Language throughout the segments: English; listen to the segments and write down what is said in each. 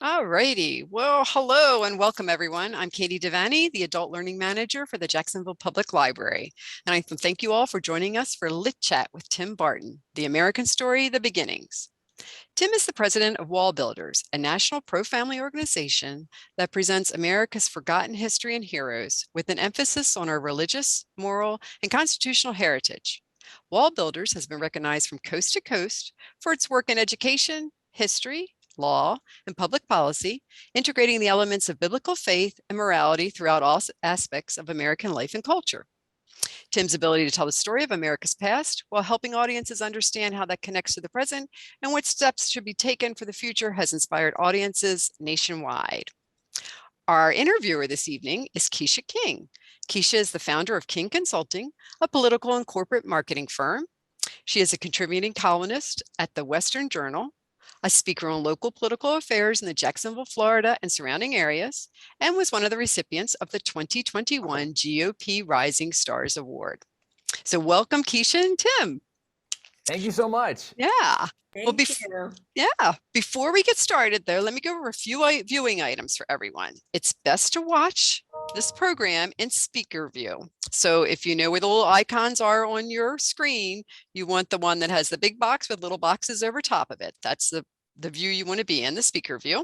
All righty. Well, hello and welcome everyone. I'm Katie Devaney, the Adult Learning Manager for the Jacksonville Public Library. And I thank you all for joining us for Lit Chat with Tim Barton, The American Story, The Beginnings. Tim is the president of WallBuilders, a national pro-family organization that presents America's forgotten history and heroes with an emphasis on our religious, moral, and constitutional heritage. WallBuilders has been recognized from coast to coast for its work in education, history, law, and public policy, integrating the elements of biblical faith and morality throughout all aspects of American life and culture. Tim's ability to tell the story of America's past while helping audiences understand how that connects to the present and what steps should be taken for the future has inspired audiences nationwide. Our interviewer this evening is Keisha King. Keisha is the founder of King Consulting, a political and corporate marketing firm. She is a contributing columnist at the Western Journal, a speaker on local political affairs in the Jacksonville, Florida, and surrounding areas, and was one of the recipients of the 2021 GOP Rising Stars Award. So welcome, Keisha and Tim. Thank you so much. Yeah. Thank you. Yeah. Before we get started, though, let me go over a few viewing items for everyone. It's best to watch this program in speaker view. So if you know where the little icons are on your screen, you want the one that has the big box with little boxes over top of it. That's the view you want to be in, the speaker view.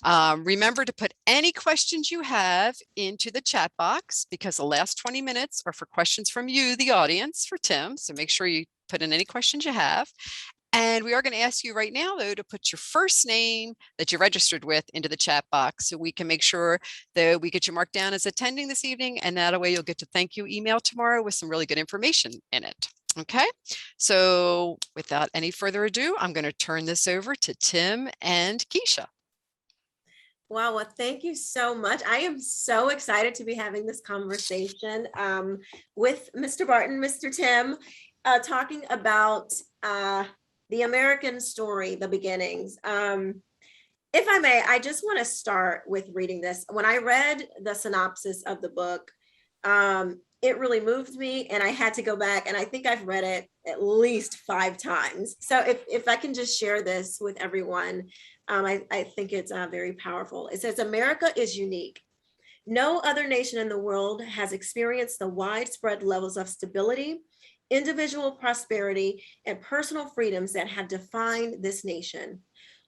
Remember to put any questions you have into the chat box because the last 20 minutes are for questions from you, the audience, for Tim. So make sure you put in any questions you have. And we are going to ask you right now, though, to put your first name that you're registered with into the chat box so we can make sure that we get you marked down as attending this evening. And that way you'll get to thank you email tomorrow with some really good information in it. Okay, so without any further ado, I'm going to turn this over to Tim and Keisha. Wow, well, thank you so much. I am so excited to be having this conversation with Mr. Barton, Mr. Tim, talking about the American story, the beginnings. If I may, I just want to start with reading this. When I read the synopsis of the book, it really moved me and I had to go back and I think I've read it at least 5 times. So if I can just share this with everyone, I think it's very powerful. It says, America is unique. No other nation in the world has experienced the widespread levels of stability, individual prosperity, and personal freedoms that have defined this nation.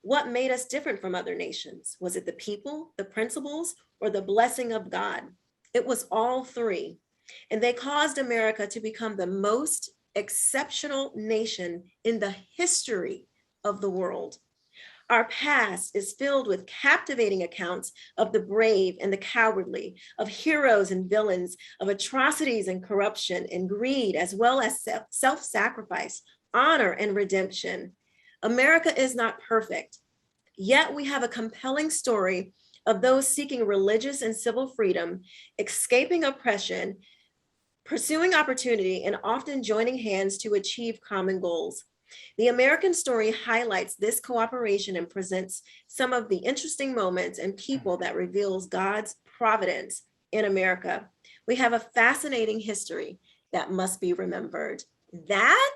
What made us different from other nations? Was it the people, the principles, or the blessing of God? It was all 3. And they caused America to become the most exceptional nation in the history of the world. Our past is filled with captivating accounts of the brave and the cowardly, of heroes and villains, of atrocities and corruption and greed, as well as self-sacrifice, honor and redemption. America is not perfect, yet we have a compelling story of those seeking religious and civil freedom, escaping oppression, pursuing opportunity, and often joining hands to achieve common goals. The American story highlights this cooperation and presents some of the interesting moments and people that reveals God's providence in America. We have a fascinating history that must be remembered. That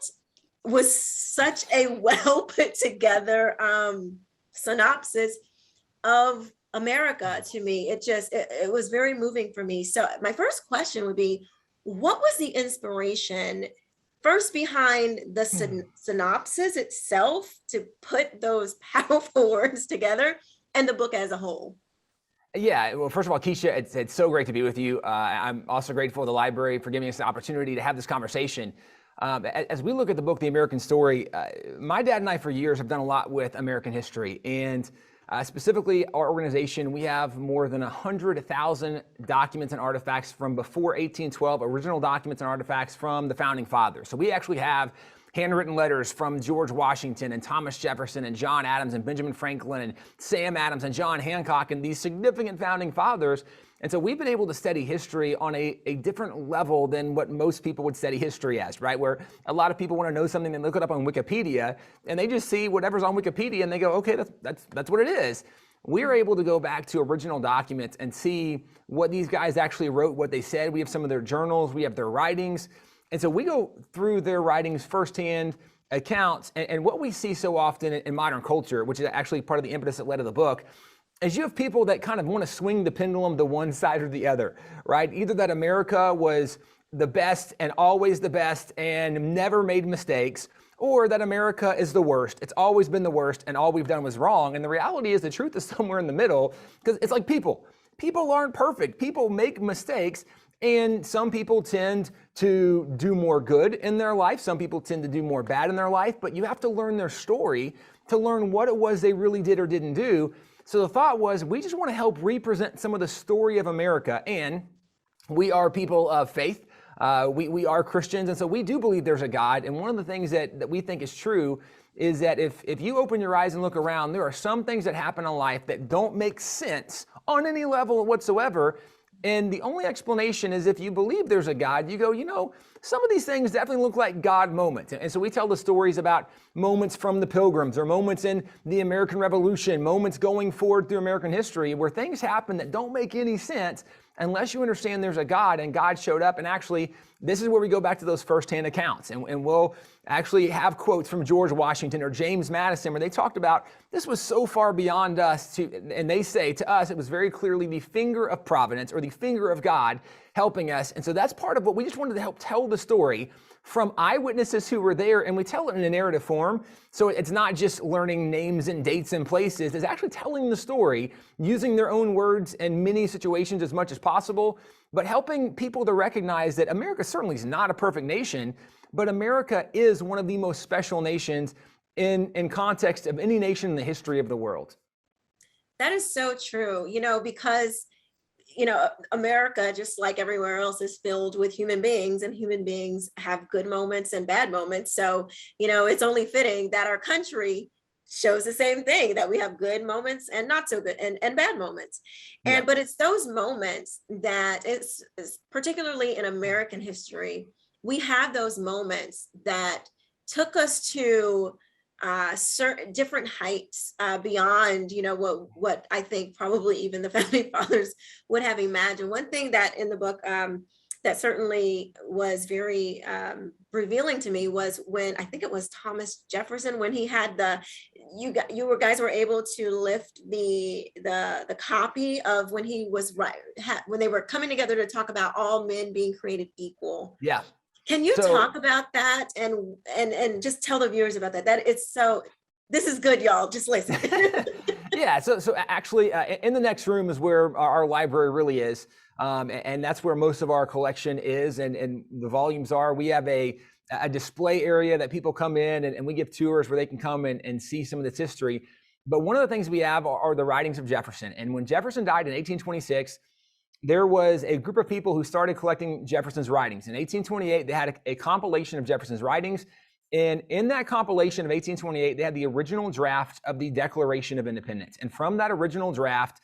was such a well put together synopsis of America to me. It was very moving for me. So my first question would be, what was the inspiration first behind the synopsis itself to put those powerful words together and the book as a whole? Yeah, well, first of all, Keisha, it's so great to be with you. I'm also grateful to the library for giving us the opportunity to have this conversation. As we look at the book, The American Story, my dad and I for years have done a lot with American history. And specifically, our organization, we have more than 100,000 documents and artifacts from before 1812, original documents and artifacts from the founding fathers. So we actually have handwritten letters from George Washington and Thomas Jefferson and John Adams and Benjamin Franklin and Sam Adams and John Hancock and these significant founding fathers. And so we've been able to study history on a different level than what most people would study history as, right? Where a lot of people want to know something, they look it up on Wikipedia, and they just see whatever's on Wikipedia, and they go, okay, that's what it is. We're able to go back to original documents and see what these guys actually wrote, what they said. We have some of their journals, we have their writings. And so we go through their writings firsthand accounts. And what we see so often in modern culture, which is actually part of the impetus that led to the book, is you have people that kind of want to swing the pendulum to one side or the other, right? Either that America was the best and always the best and never made mistakes, or that America is the worst. It's always been the worst and all we've done was wrong. And the reality is the truth is somewhere in the middle, because it's like people. People aren't perfect. People make mistakes, and some people tend to do more good in their life. Some people tend to do more bad in their life, but you have to learn their story to learn what it was they really did or didn't do. So the thought was, we just want to help represent some of the story of America. And we are people of faith. We are Christians. And so we do believe there's a God. And one of the things that we think is true is that if you open your eyes and look around, there are some things that happen in life that don't make sense on any level whatsoever. And the only explanation is if you believe there's a God, you go, some of these things definitely look like God moments. And so we tell the stories about moments from the Pilgrims or moments in the American Revolution, moments going forward through American history where things happen that don't make any sense unless you understand there's a God and God showed up. And actually, this is where we go back to those firsthand accounts. And we'll actually have quotes from George Washington or James Madison where they talked about this was so far beyond us, and they say to us, it was very clearly the finger of providence or the finger of God helping us. And so that's part of what we just wanted to help tell the story from eyewitnesses who were there, and we tell it in a narrative form. So it's not just learning names and dates and places, it's actually telling the story using their own words in many situations as much as possible, but helping people to recognize that America certainly is not a perfect nation, but America is one of the most special nations in context of any nation in the history of the world. That is so true, because America, just like everywhere else, is filled with human beings, and human beings have good moments and bad moments. So, it's only fitting that our country shows the same thing, that we have good moments and not so good and bad moments. And, but it's those moments that it's particularly in American history, we have those moments that took us to certain different heights beyond, what I think probably even the founding fathers would have imagined. One thing that in the book that certainly was very revealing to me was when I think it was Thomas Jefferson, when he had you guys were able to lift the copy of when he was when they were coming together to talk about all men being created equal. Yeah. Can you talk about that and just tell the viewers about that? This is good, y'all. Just listen. Yeah. So actually, in the next room is where our library really is, and that's where most of our collection is, and the volumes are. We have a display area that people come in, and we give tours where they can come and see some of this history. But one of the things we have are the writings of Jefferson. And when Jefferson died in 1826. There was a group of people who started collecting Jefferson's writings. In 1828, they had a compilation of Jefferson's writings. And in that compilation of 1828, they had the original draft of the Declaration of Independence. And from that original draft,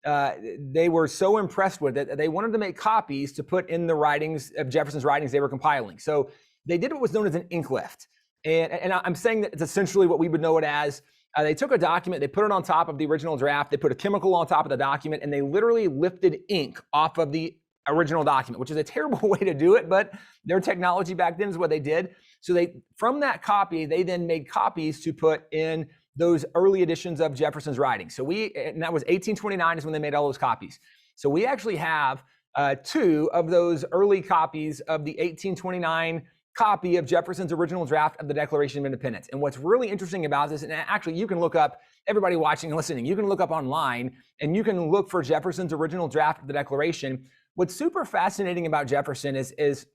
they were so impressed with it that they wanted to make copies to put in the writings of Jefferson's writings they were compiling. So they did what was known as an ink lift. And I'm saying that it's essentially what we would know it as. They took a document, they put it on top of the original draft, they put a chemical on top of the document, and they literally lifted ink off of the original document, which is a terrible way to do it, but their technology back then is what they did. So from that copy, they then made copies to put in those early editions of Jefferson's writings. And that was 1829 is when they made all those copies. So we actually have 2 of those early copies of the 1829 copy of Jefferson's original draft of the Declaration of Independence. And what's really interesting about this, and actually you can look up, everybody watching and listening, you can look up online and you can look for Jefferson's original draft of the Declaration. What's super fascinating about Jefferson is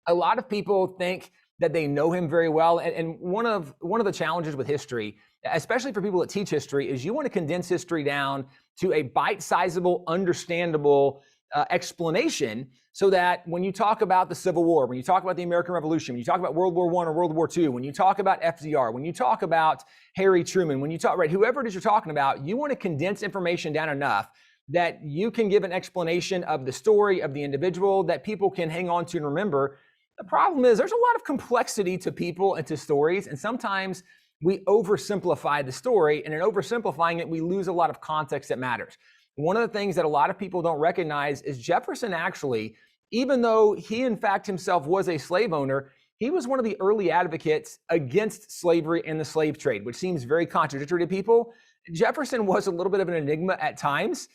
a lot of people think that they know him very well. And one of the challenges with history, especially for people that teach history, is you want to condense history down to a bite-sizable, understandable explanation, so that when you talk about the Civil War, when you talk about the American Revolution, when you talk about World War I or World War II, when you talk about FDR, when you talk about Harry Truman, when you talk, right, whoever it is you're talking about, you want to condense information down enough that you can give an explanation of the story of the individual that people can hang on to and remember. The problem is there's a lot of complexity to people and to stories, and sometimes we oversimplify the story, and in oversimplifying it, we lose a lot of context that matters. One of the things that a lot of people don't recognize is Jefferson actually, even though he in fact himself was a slave owner, he was one of the early advocates against slavery and the slave trade, which seems very contradictory to people. Jefferson was a little bit of an enigma at times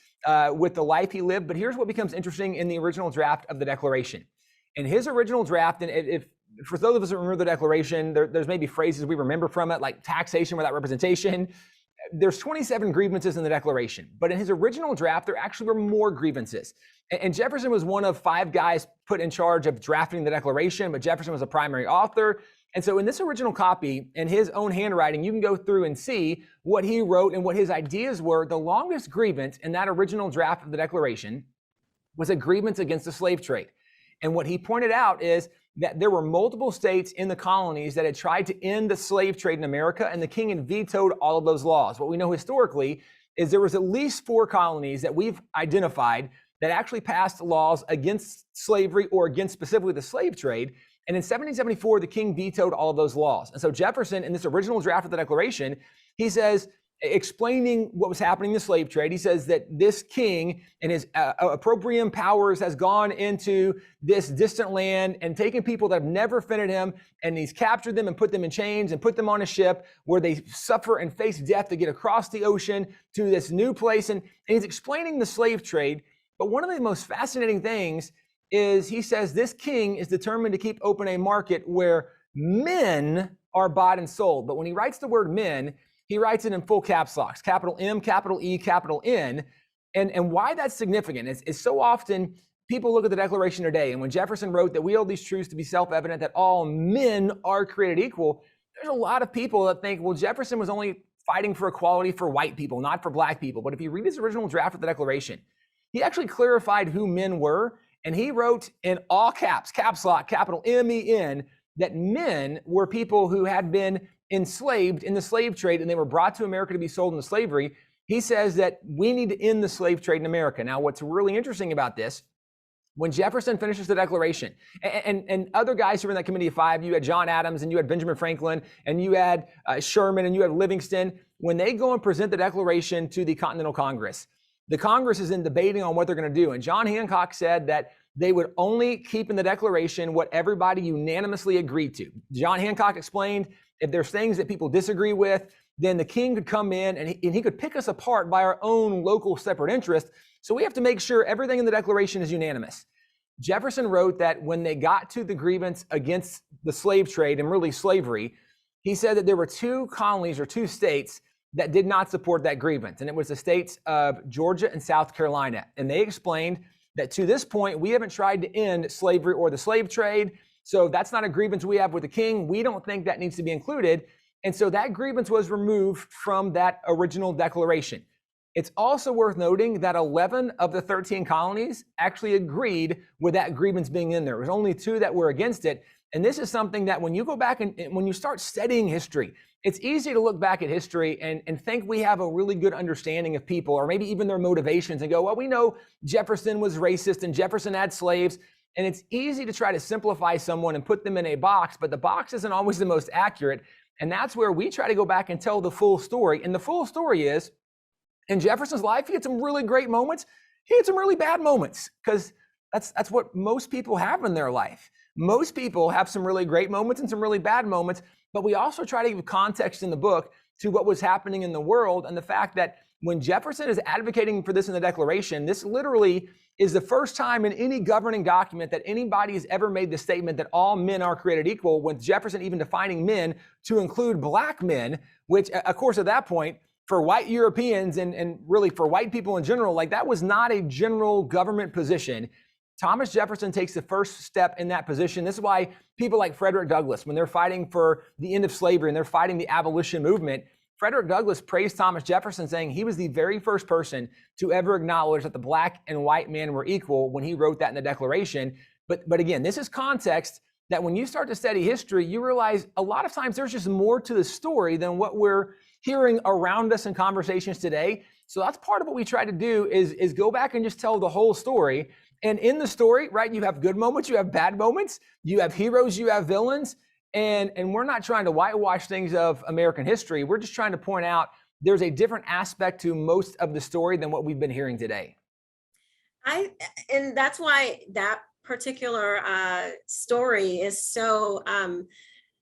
with the life he lived, but here's what becomes interesting in the original draft of the Declaration. In his original draft, and if for those of us who remember the Declaration, there's maybe phrases we remember from it, like taxation without representation. There's 27 grievances in the Declaration, but in his original draft, there actually were more grievances. And Jefferson was one of 5 guys put in charge of drafting the Declaration, but Jefferson was a primary author. And so in this original copy, in his own handwriting, you can go through and see what he wrote and what his ideas were. The longest grievance in that original draft of the Declaration was a grievance against the slave trade. And what he pointed out is that there were multiple states in the colonies that had tried to end the slave trade in America, and the king had vetoed all of those laws. What we know historically is there was at least 4 colonies that we've identified that actually passed laws against slavery or against specifically the slave trade. And in 1774, the king vetoed all of those laws. And so Jefferson, in this original draft of the Declaration, he says, explaining what was happening in the slave trade, he says that this king and his opprobrium powers has gone into this distant land and taken people that have never offended him, and he's captured them and put them in chains and put them on a ship where they suffer and face death to get across the ocean to this new place. And he's explaining the slave trade. But one of the most fascinating things is he says this king is determined to keep open a market where men are bought and sold. But when he writes the word men, he writes it in full caps locks, capital M, capital E, capital N. And why that's significant is so often people look at the Declaration today, and when Jefferson wrote that we hold these truths to be self-evident, that all men are created equal, there's a lot of people that think, well, Jefferson was only fighting for equality for white people, not for black people. But if you read his original draft of the Declaration, he actually clarified who men were, and he wrote in all caps, caps lock, capital M-E-N, that men were people who had been enslaved in the slave trade, and they were brought to America to be sold into slavery. He says that we need to end the slave trade in America. Now, what's really interesting about this, when Jefferson finishes the Declaration, and other guys who were in that Committee of 5, you had John Adams, and you had Benjamin Franklin, and you had Sherman, and you had Livingston, when they go and present the Declaration to the Continental Congress, the Congress is in debating on what they're going to do. And John Hancock said that they would only keep in the Declaration what everybody unanimously agreed to. John Hancock explained, if there's things that people disagree with, then the king could come in and he could pick us apart by our own local separate interest. So we have to make sure everything in the Declaration is unanimous. Jefferson wrote that when they got to the grievance against the slave trade and really slavery, he said that there were 2 colonies or 2 states that did not support that grievance. And it was the states of Georgia and South Carolina. And they explained that to this point, we haven't tried to end slavery or the slave trade. So that's not a grievance we have with the king. We don't think that needs to be included. And so that grievance was removed from that original declaration. It's also worth noting that 11 of the 13 colonies actually agreed with that grievance being in there. There was only 2 that were against it. And this is something that when you go back and when you start studying history, it's easy to look back at history and think we have a really good understanding of people, or maybe even their motivations, and go, well, we know Jefferson was racist and Jefferson had slaves. And it's easy to try to simplify someone and put them in a box, but the box isn't always the most accurate. And that's where we try to go back and tell the full story. And the full story is, in Jefferson's life, he had some really great moments. He had some really bad moments, because that's what most people have in their life. Most people have some really great moments and some really bad moments, but we also try to give context in the book to what was happening in the world, and the fact that when Jefferson is advocating for this in the Declaration, this literally is the first time in any governing document that anybody has ever made the statement that all men are created equal, with Jefferson even defining men to include black men, which, of course, at that point, for white Europeans and really for white people in general, like that was not a general government position. Thomas Jefferson takes the first step in that position. This is why people like Frederick Douglass, when they're fighting for the end of slavery and they're fighting the abolition movement, Frederick Douglass praised Thomas Jefferson, saying he was the very first person to ever acknowledge that the black and white man were equal when he wrote that in the Declaration. But again, this is context that when you start to study history, you realize a lot of times there's just more to the story than what we're hearing around us in conversations today. So that's part of what we try to do is go back and just tell the whole story. And in the story, right, you have good moments, you have bad moments, you have heroes, you have villains. And we're not trying to whitewash things of American history. We're just trying to point out there's a different aspect to most of the story than what we've been hearing today. And that's why that particular story is so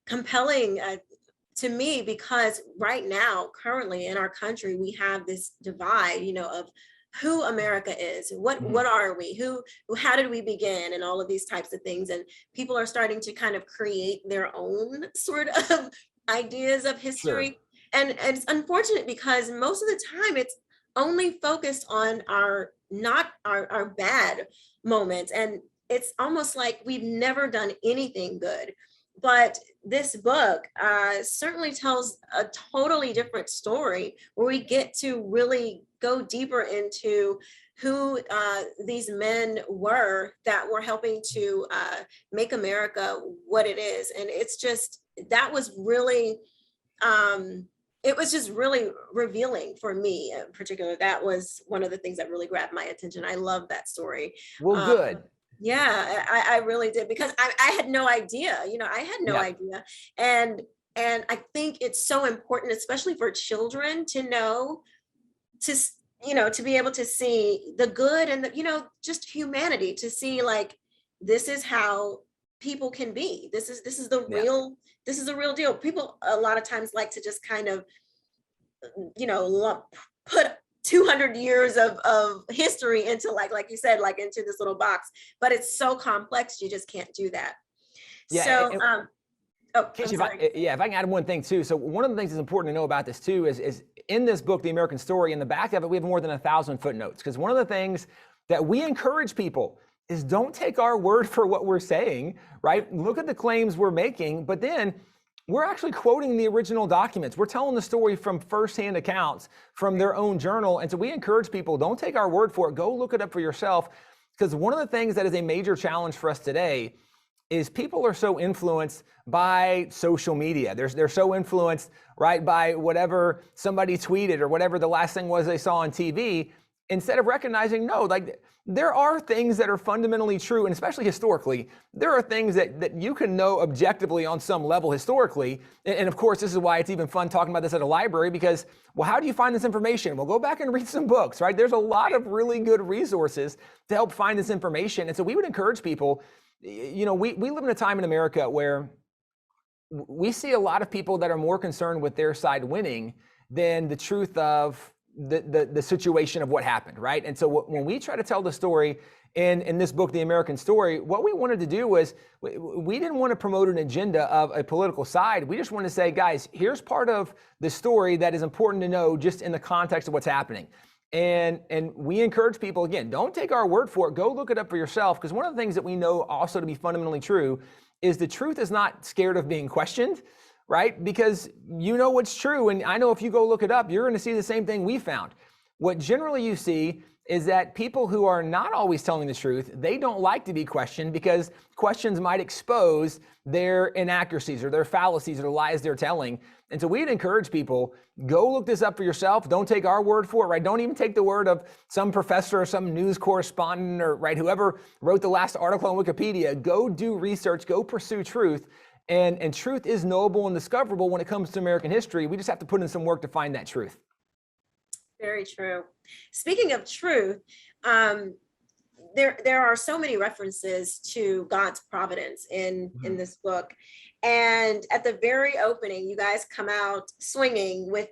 compelling to me, because right now, currently in our country, we have this divide, of who America is, what are we, how did we begin, and all of these types of things. And people are starting to kind of create their own sort of ideas of Sure. history. And it's unfortunate because most of the time it's only focused on not our bad moments. And it's almost like we've never done anything good. But this book certainly tells a totally different story, where we get to really go deeper into who these men were that were helping to make America what it is. And it's just, that was really, it was just really revealing for me in particular. That was one of the things that really grabbed my attention. I love that story. Well, good. Yeah, I really did, because I had no idea, I had no idea. And I think it's so important, especially for children, to know, to be able to see the good and the, just humanity, to see like, this is how people can be. This is the real, this is a real deal. People a lot of times like to just kind of, put 200 years of history into like you said, like into this little box, but it's so complex, you just can't do that. So, Casey, if I can add one thing too. So one of the things that's important to know about this too is in this book, The American Story, in the back of it, we have more than 1,000 footnotes. Because one of the things that we encourage people is, don't take our word for what we're saying, right? Look at the claims we're making, but then we're actually quoting the original documents. We're telling the story from firsthand accounts from their own journal. And so we encourage people, don't take our word for it. Go look it up for yourself. Because one of the things that is a major challenge for us today is people are so influenced by social media. They're so influenced, right, by whatever somebody tweeted or whatever the last thing was they saw on TV, instead of recognizing, no, like there are things that are fundamentally true, and especially historically, there are things that you can know objectively on some level historically. And of course, this is why it's even fun talking about this at a library, because, well, how do you find this information? Well, go back and read some books, right? There's a lot of really good resources to help find this information. And so we would encourage people, we live in a time in America where we see a lot of people that are more concerned with their side winning than the truth of the situation of what happened, right? And so when we try to tell the story in this book, The American Story, what we wanted to do was, we didn't want to promote an agenda of a political side. We just wanted to say, guys, here's part of the story that is important to know just in the context of what's happening. And we encourage people, again, don't take our word for it. Go look it up for yourself, because one of the things that we know also to be fundamentally true is the truth is not scared of being questioned, right? Because you know what's true. And I know if you go look it up, you're going to see the same thing we found. What generally you see is that people who are not always telling the truth, they don't like to be questioned, because questions might expose their inaccuracies or their fallacies or the lies they're telling. And so we'd encourage people, go look this up for yourself. Don't take our word for it, right? Don't even take the word of some professor or some news correspondent or, right, whoever wrote the last article on Wikipedia. Go do research, go pursue truth. And truth is knowable and discoverable when it comes to American history. We just have to put in some work to find that truth. Very true. Speaking of truth, there are so many references to God's providence in this book. And at the very opening, you guys come out swinging with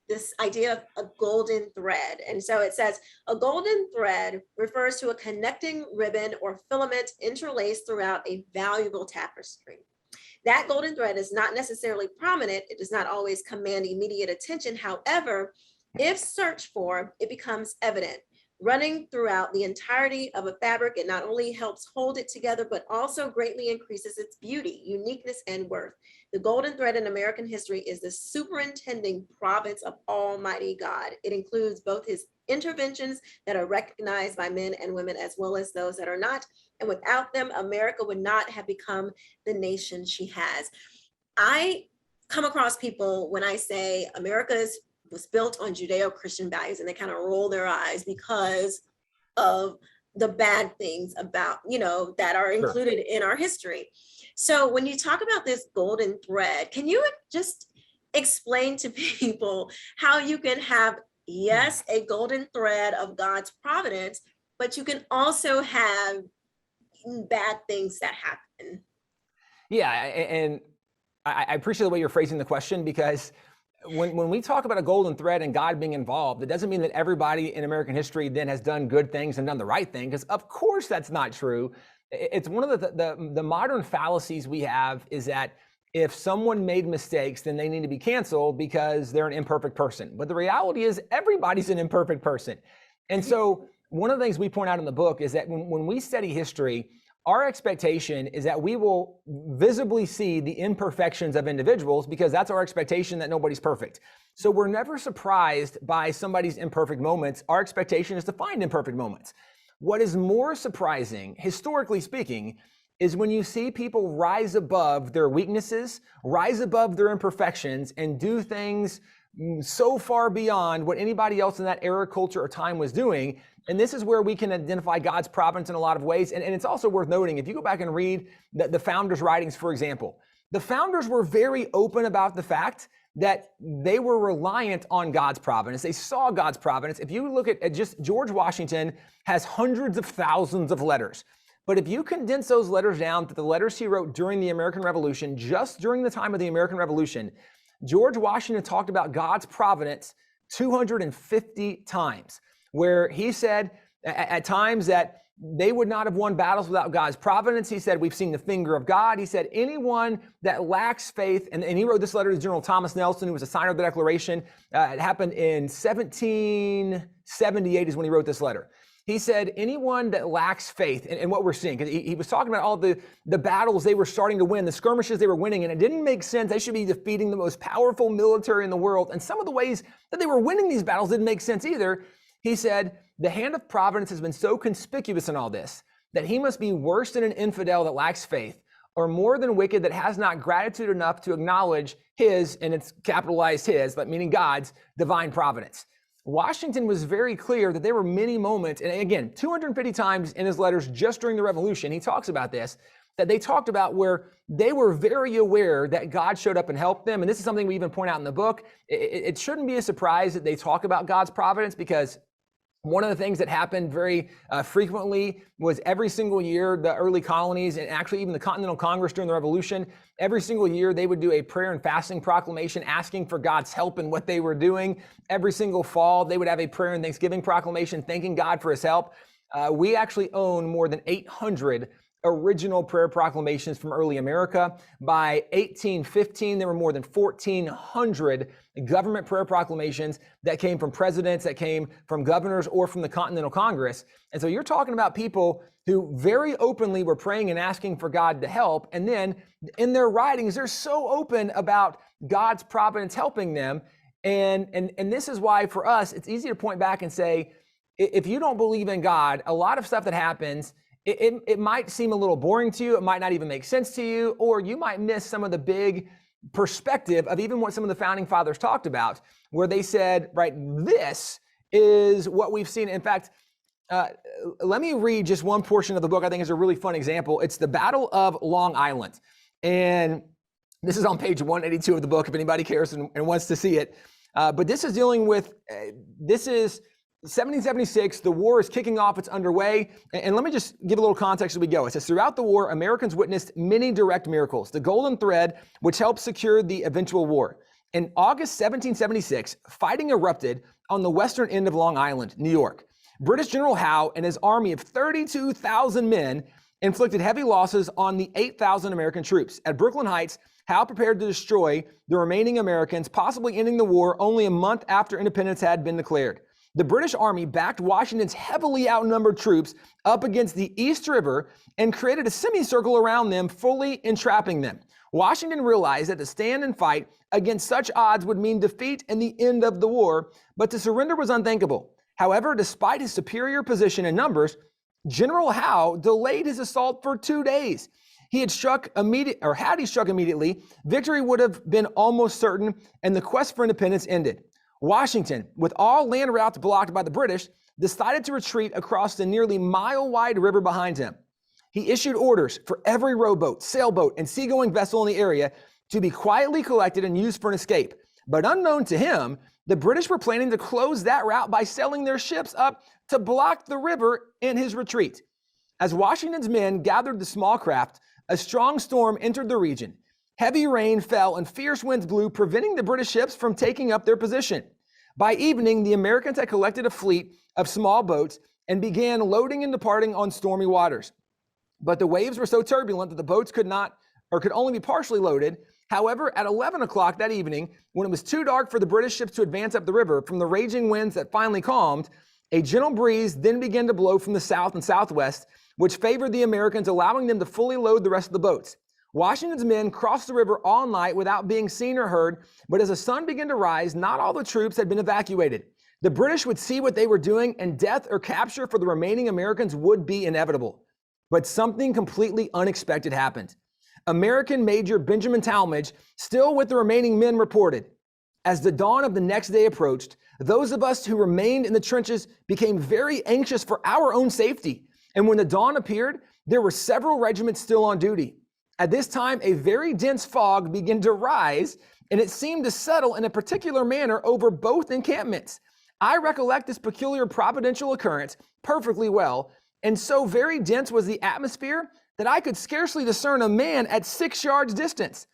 this idea of a golden thread. And so it says, a golden thread refers to a connecting ribbon or filament interlaced throughout a valuable tapestry. That golden thread is not necessarily prominent. It does not always command immediate attention. However, if searched for, it becomes evident. Running throughout the entirety of a fabric, it not only helps hold it together, but also greatly increases its beauty, uniqueness, and worth. The golden thread in American history is the superintending province of Almighty God. It includes both his interventions that are recognized by men and women, as well as those that are not. And without them, America would not have become the nation she has. I come across people when I say America was built on Judeo-Christian values, and they kind of roll their eyes because of the bad things about, that are included in our history. So when you talk about this golden thread, can you just explain to people how you can have, yes, a golden thread of God's providence, but you can also have bad things that happen. Yeah, and I appreciate the way you're phrasing the question, because when we talk about a golden thread and God being involved, it doesn't mean that everybody in American history then has done good things and done the right thing, because of course that's not true. It's one of the modern fallacies we have, is that if someone made mistakes, then they need to be canceled because they're an imperfect person. But the reality is everybody's an imperfect person. And so one of the things we point out in the book is that when we study history, our expectation is that we will visibly see the imperfections of individuals, because that's our expectation, that nobody's perfect. So we're never surprised by somebody's imperfect moments. Our expectation is to find imperfect moments. What is more surprising, historically speaking, is when you see people rise above their weaknesses, rise above their imperfections, and do things so far beyond what anybody else in that era, culture, or time was doing. And this is where we can identify God's providence in a lot of ways. And it's also worth noting, if you go back and read the founders' writings, for example, the founders were very open about the fact that they were reliant on God's providence. They saw God's providence. If you look at just George Washington has hundreds of thousands of letters. But if you condense those letters down to the letters he wrote during the American Revolution, just during the time of the American Revolution, George Washington talked about God's providence 250 times, where he said at times that they would not have won battles without God's providence. He said, we've seen the finger of God. He said, anyone that lacks faith, and he wrote this letter to General Thomas Nelson, who was a signer of the Declaration. It happened in 1778 is when he wrote this letter. He said, anyone that lacks faith in what we're seeing, because he was talking about all the battles they were starting to win, the skirmishes they were winning, and it didn't make sense. They should be defeating the most powerful military in the world. And some of the ways that they were winning these battles didn't make sense either. He said, the hand of providence has been so conspicuous in all this that he must be worse than an infidel that lacks faith, or more than wicked that has not gratitude enough to acknowledge his, and it's capitalized his, but meaning God's, divine providence. Washington was very clear that there were many moments, and again, 250 times in his letters just during the Revolution, he talks about this, that they talked about where they were very aware that God showed up and helped them. And this is something we even point out in the book. It shouldn't be a surprise that they talk about God's providence, because one of the things that happened very frequently was every single year, the early colonies, and actually even the Continental Congress during the Revolution, every single year they would do a prayer and fasting proclamation asking for God's help in what they were doing. Every single fall, they would have a prayer and thanksgiving proclamation thanking God for his help. We actually own more than 800 original prayer proclamations from early America. By 1815, there were more than 1,400 government prayer proclamations that came from presidents, that came from governors, or from the Continental Congress. And so you're talking about people who very openly were praying and asking for God to help. And then in their writings, they're so open about God's providence helping them. And this is why for us, it's easy to point back and say, if you don't believe in God, a lot of stuff that happens, it might seem a little boring to you. It might not even make sense to you, or you might miss some of the big perspective of even what some of the founding fathers talked about, where they said, right, this is what we've seen. In fact, let me read just one portion of the book I think is a really fun example. It's the Battle of Long Island. And this is on page 182 of the book, if anybody cares and wants to see it. But this is dealing with, this is 1776, the war is kicking off, it's underway. And let me just give a little context as we go. It says, throughout the war, Americans witnessed many direct miracles, the golden thread, which helped secure the eventual war. In August 1776, fighting erupted on the western end of Long Island, New York. British General Howe and his army of 32,000 men inflicted heavy losses on the 8,000 American troops. At Brooklyn Heights, Howe prepared to destroy the remaining Americans, possibly ending the war only a month after independence had been declared. The British Army backed Washington's heavily outnumbered troops up against the East River and created a semicircle around them, fully entrapping them. Washington realized that to stand and fight against such odds would mean defeat and the end of the war, but to surrender was unthinkable. However, despite his superior position and numbers, General Howe delayed his assault for 2 days. Had he struck immediately, victory would have been almost certain, and the quest for independence ended. Washington, with all land routes blocked by the British, decided to retreat across the nearly mile-wide river behind him. He issued orders for every rowboat, sailboat, and seagoing vessel in the area to be quietly collected and used for an escape. But unknown to him, the British were planning to close that route by sailing their ships up to block the river in his retreat. As Washington's men gathered the small craft, a strong storm entered the region. Heavy rain fell and fierce winds blew, preventing the British ships from taking up their position. By evening, the Americans had collected a fleet of small boats and began loading and departing on stormy waters. But the waves were so turbulent that the boats could only be partially loaded. However, at 11 o'clock that evening, when it was too dark for the British ships to advance up the river from the raging winds that finally calmed, a gentle breeze then began to blow from the south and southwest, which favored the Americans, allowing them to fully load the rest of the boats. Washington's men crossed the river all night without being seen or heard, but as the sun began to rise, not all the troops had been evacuated. The British would see what they were doing, and death or capture for the remaining Americans would be inevitable. But something completely unexpected happened. American Major Benjamin Talmadge, still with the remaining men, reported, "As the dawn of the next day approached, those of us who remained in the trenches became very anxious for our own safety. And when the dawn appeared, there were several regiments still on duty. At this time, a very dense fog began to rise, and it seemed to settle in a particular manner over both encampments. I recollect this peculiar providential occurrence perfectly well, and so very dense was the atmosphere that I could scarcely discern a man at 6 yards distance.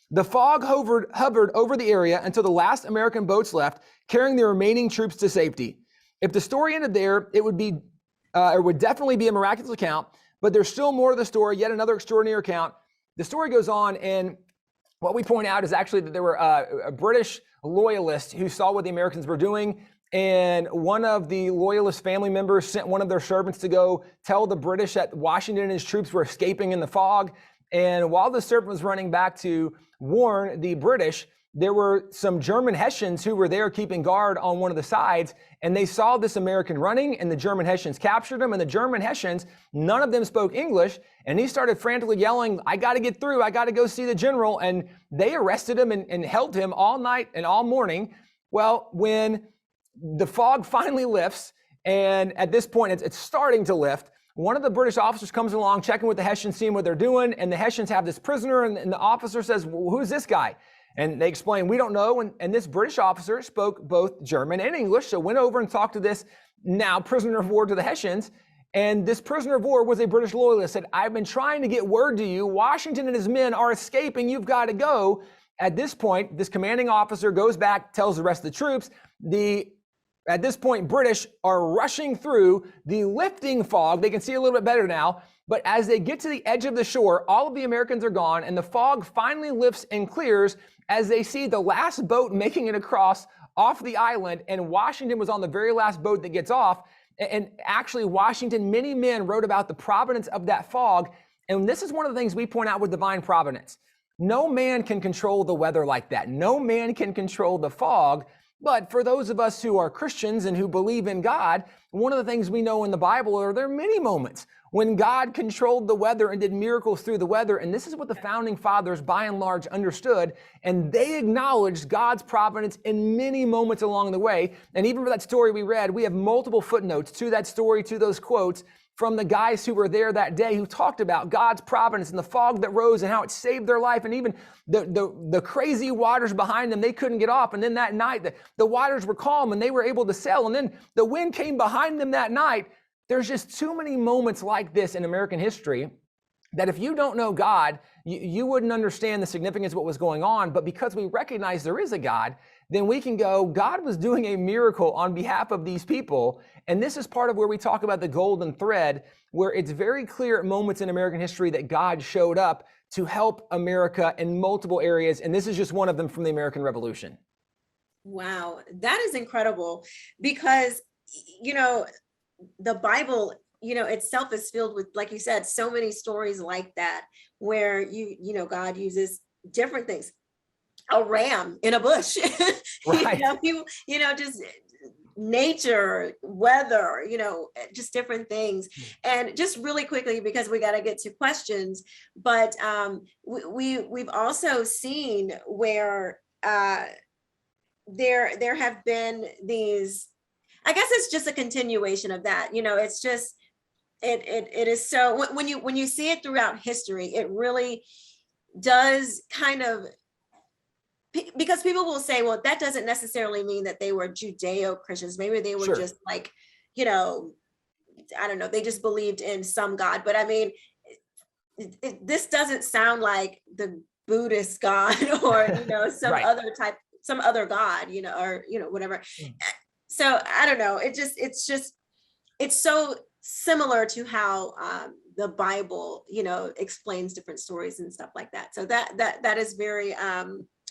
The fog hovered over the area until the last American boats left, carrying the remaining troops to safety. If the story ended there, it would definitely be a miraculous account, but there's still more to the story, yet another extraordinary account. The story goes on, and what we point out is actually that there were a British loyalists who saw what the Americans were doing, and one of the loyalist family members sent one of their servants to go tell the British that Washington and his troops were escaping in the fog. And while the servant was running back to warn the British, there were some German Hessians who were there keeping guard on one of the sides, and they saw this American running, and the German Hessians captured him. And the German Hessians, none of them spoke English, and he started frantically yelling, "I got to get through, I got to go see the general." And they arrested him and held him all night and all morning. Well, when the fog finally lifts, and at this point it's starting to lift, one of the British officers comes along, checking with the Hessians, seeing what they're doing, and the Hessians have this prisoner, and the officer says, "Well, who's this guy?" And they explain, "We don't know." And this British officer spoke both German and English, so went over and talked to this now prisoner of war to the Hessians. And this prisoner of war was a British loyalist, said, "I've been trying to get word to you. Washington and his men are escaping. You've got to go." At this point, this commanding officer goes back, tells the rest of the troops. At this point, British are rushing through the lifting fog. They can see a little bit better now. But as they get to the edge of the shore, all of the Americans are gone, and the fog finally lifts and clears as they see the last boat making it across off the island. And Washington was on the very last boat that gets off. And actually, Washington, many men wrote about the providence of that fog. And this is one of the things we point out with divine providence. No man can control the weather like that. No man can control the fog. But for those of us who are Christians and who believe in God, one of the things we know in the Bible are there are many moments when God controlled the weather and did miracles through the weather. And this is what the founding fathers, by and large, understood. And they acknowledged God's providence in many moments along the way. And even for that story we read, we have multiple footnotes to that story, to those quotes from the guys who were there that day, who talked about God's providence and the fog that rose and how it saved their life, and even the crazy waters behind them, they couldn't get off. And then that night, the waters were calm and they were able to sail. And then the wind came behind them that night. There's just too many moments like this in American history that if you don't know God, you wouldn't understand the significance of what was going on. But because we recognize there is a God, then we can go, God was doing a miracle on behalf of these people. And this is part of where we talk about the golden thread, where it's very clear at moments in American history that God showed up to help America in multiple areas. And this is just one of them from the American Revolution. Wow, that is incredible, because, the Bible, itself is filled with, like you said, so many stories like that, where God uses different things. A ram in a bush, Right. just nature, weather, just different things. And just really quickly, because we got to get to questions, but we've also seen where there have been these, I guess it's just a continuation of that. It's just, it is so, when you see it throughout history, it really does kind of, because people will say, well, that doesn't necessarily mean that they were Judeo-Christians. Maybe they were Sure. just like, I don't know, they just believed in some God. But I mean, this doesn't sound like the Buddhist God or, some Right. some other God, or, whatever. So I don't know. It's so similar to how the Bible, explains different stories and stuff like that. So that is very,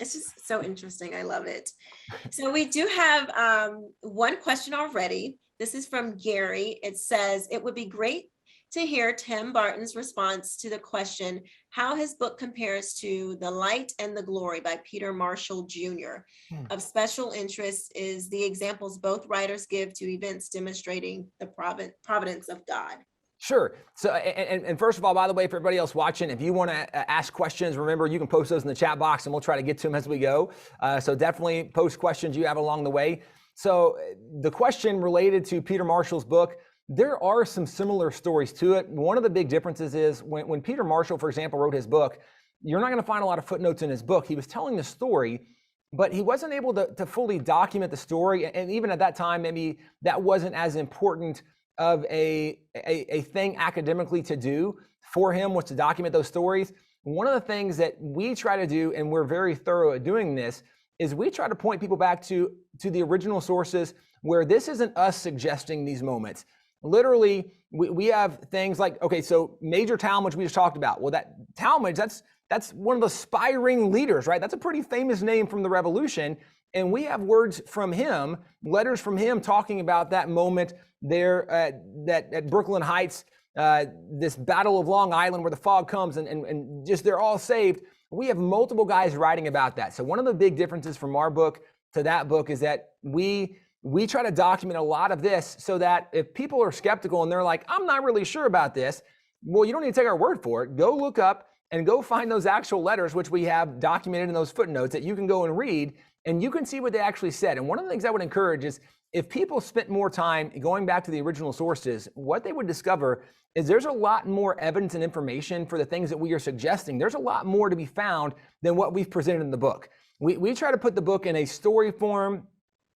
it's just so interesting. I love it. So we do have one question already. This is from Gary. It says, it would be great to hear Tim Barton's response to the question, how his book compares to The Light and the Glory by Peter Marshall Jr. Of special interest is the examples both writers give to events demonstrating the providence of God. Sure. So, and first of all, by the way, for everybody else watching, if you want to ask questions, remember, you can post those in the chat box and we'll try to get to them as we go. So definitely post questions you have along the way. So the question related to Peter Marshall's book, there are some similar stories to it. One of the big differences is when Peter Marshall, for example, wrote his book, you're not going to find a lot of footnotes in his book. He was telling the story, but he wasn't able to fully document the story. And even at that time, maybe that wasn't as important of a thing academically to do for him, was to document those stories. One of the things that we try to do, and we're very thorough at doing this, is we try to point people back to the original sources where this isn't us suggesting these moments. Literally, we have things like, okay, so Major Talmage we just talked about. Well, that Talmage, that's one of the aspiring leaders, right? That's a pretty famous name from the Revolution. And we have words from him, letters from him talking about that moment there at Brooklyn Heights, this Battle of Long Island where the fog comes and just they're all saved. We have multiple guys writing about that. So one of the big differences from our book to that book is that we try to document a lot of this so that if people are skeptical and they're like, I'm not really sure about this, well, you don't need to take our word for it. Go look up and go find those actual letters, which we have documented in those footnotes that you can go and read, and you can see what they actually said. And one of the things I would encourage is if people spent more time going back to the original sources, what they would discover is there's a lot more evidence and information for the things that we are suggesting. There's a lot more to be found than what we've presented in the book. We try to put the book in a story form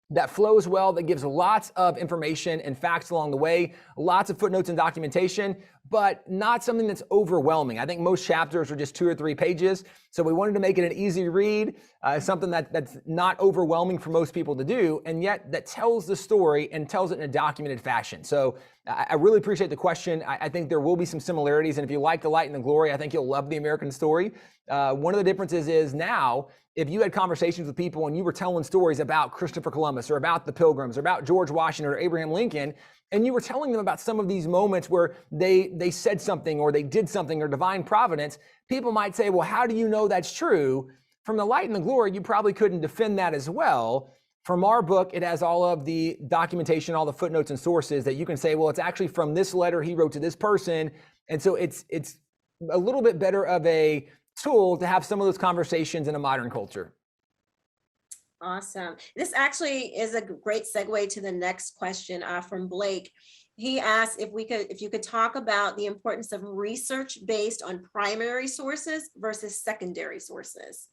that flows well, that gives lots of information and facts along the way, lots of footnotes and documentation, but not something that's overwhelming. I think most chapters are just 2 or 3 pages. So we wanted to make it an easy read, something that's not overwhelming for most people to do, and yet that tells the story and tells it in a documented fashion. So I really appreciate the question. I think there will be some similarities. And if you like The Light and the Glory, I think you'll love The American Story. One of the differences is now, if you had conversations with people and you were telling stories about Christopher Columbus or about the Pilgrims or about George Washington or Abraham Lincoln, and you were telling them about some of these moments where they said something or they did something or divine providence, people might say, well, how do you know that's true? From The Light and the Glory, you probably couldn't defend that as well. From our book, it has all of the documentation, all the footnotes and sources that you can say, well, it's actually from this letter he wrote to this person. And so it's a little bit better of a tool to have some of those conversations in a modern culture. Awesome. This actually is a great segue to the next question from Blake. He asked if you could talk about the importance of research based on primary sources versus secondary sources.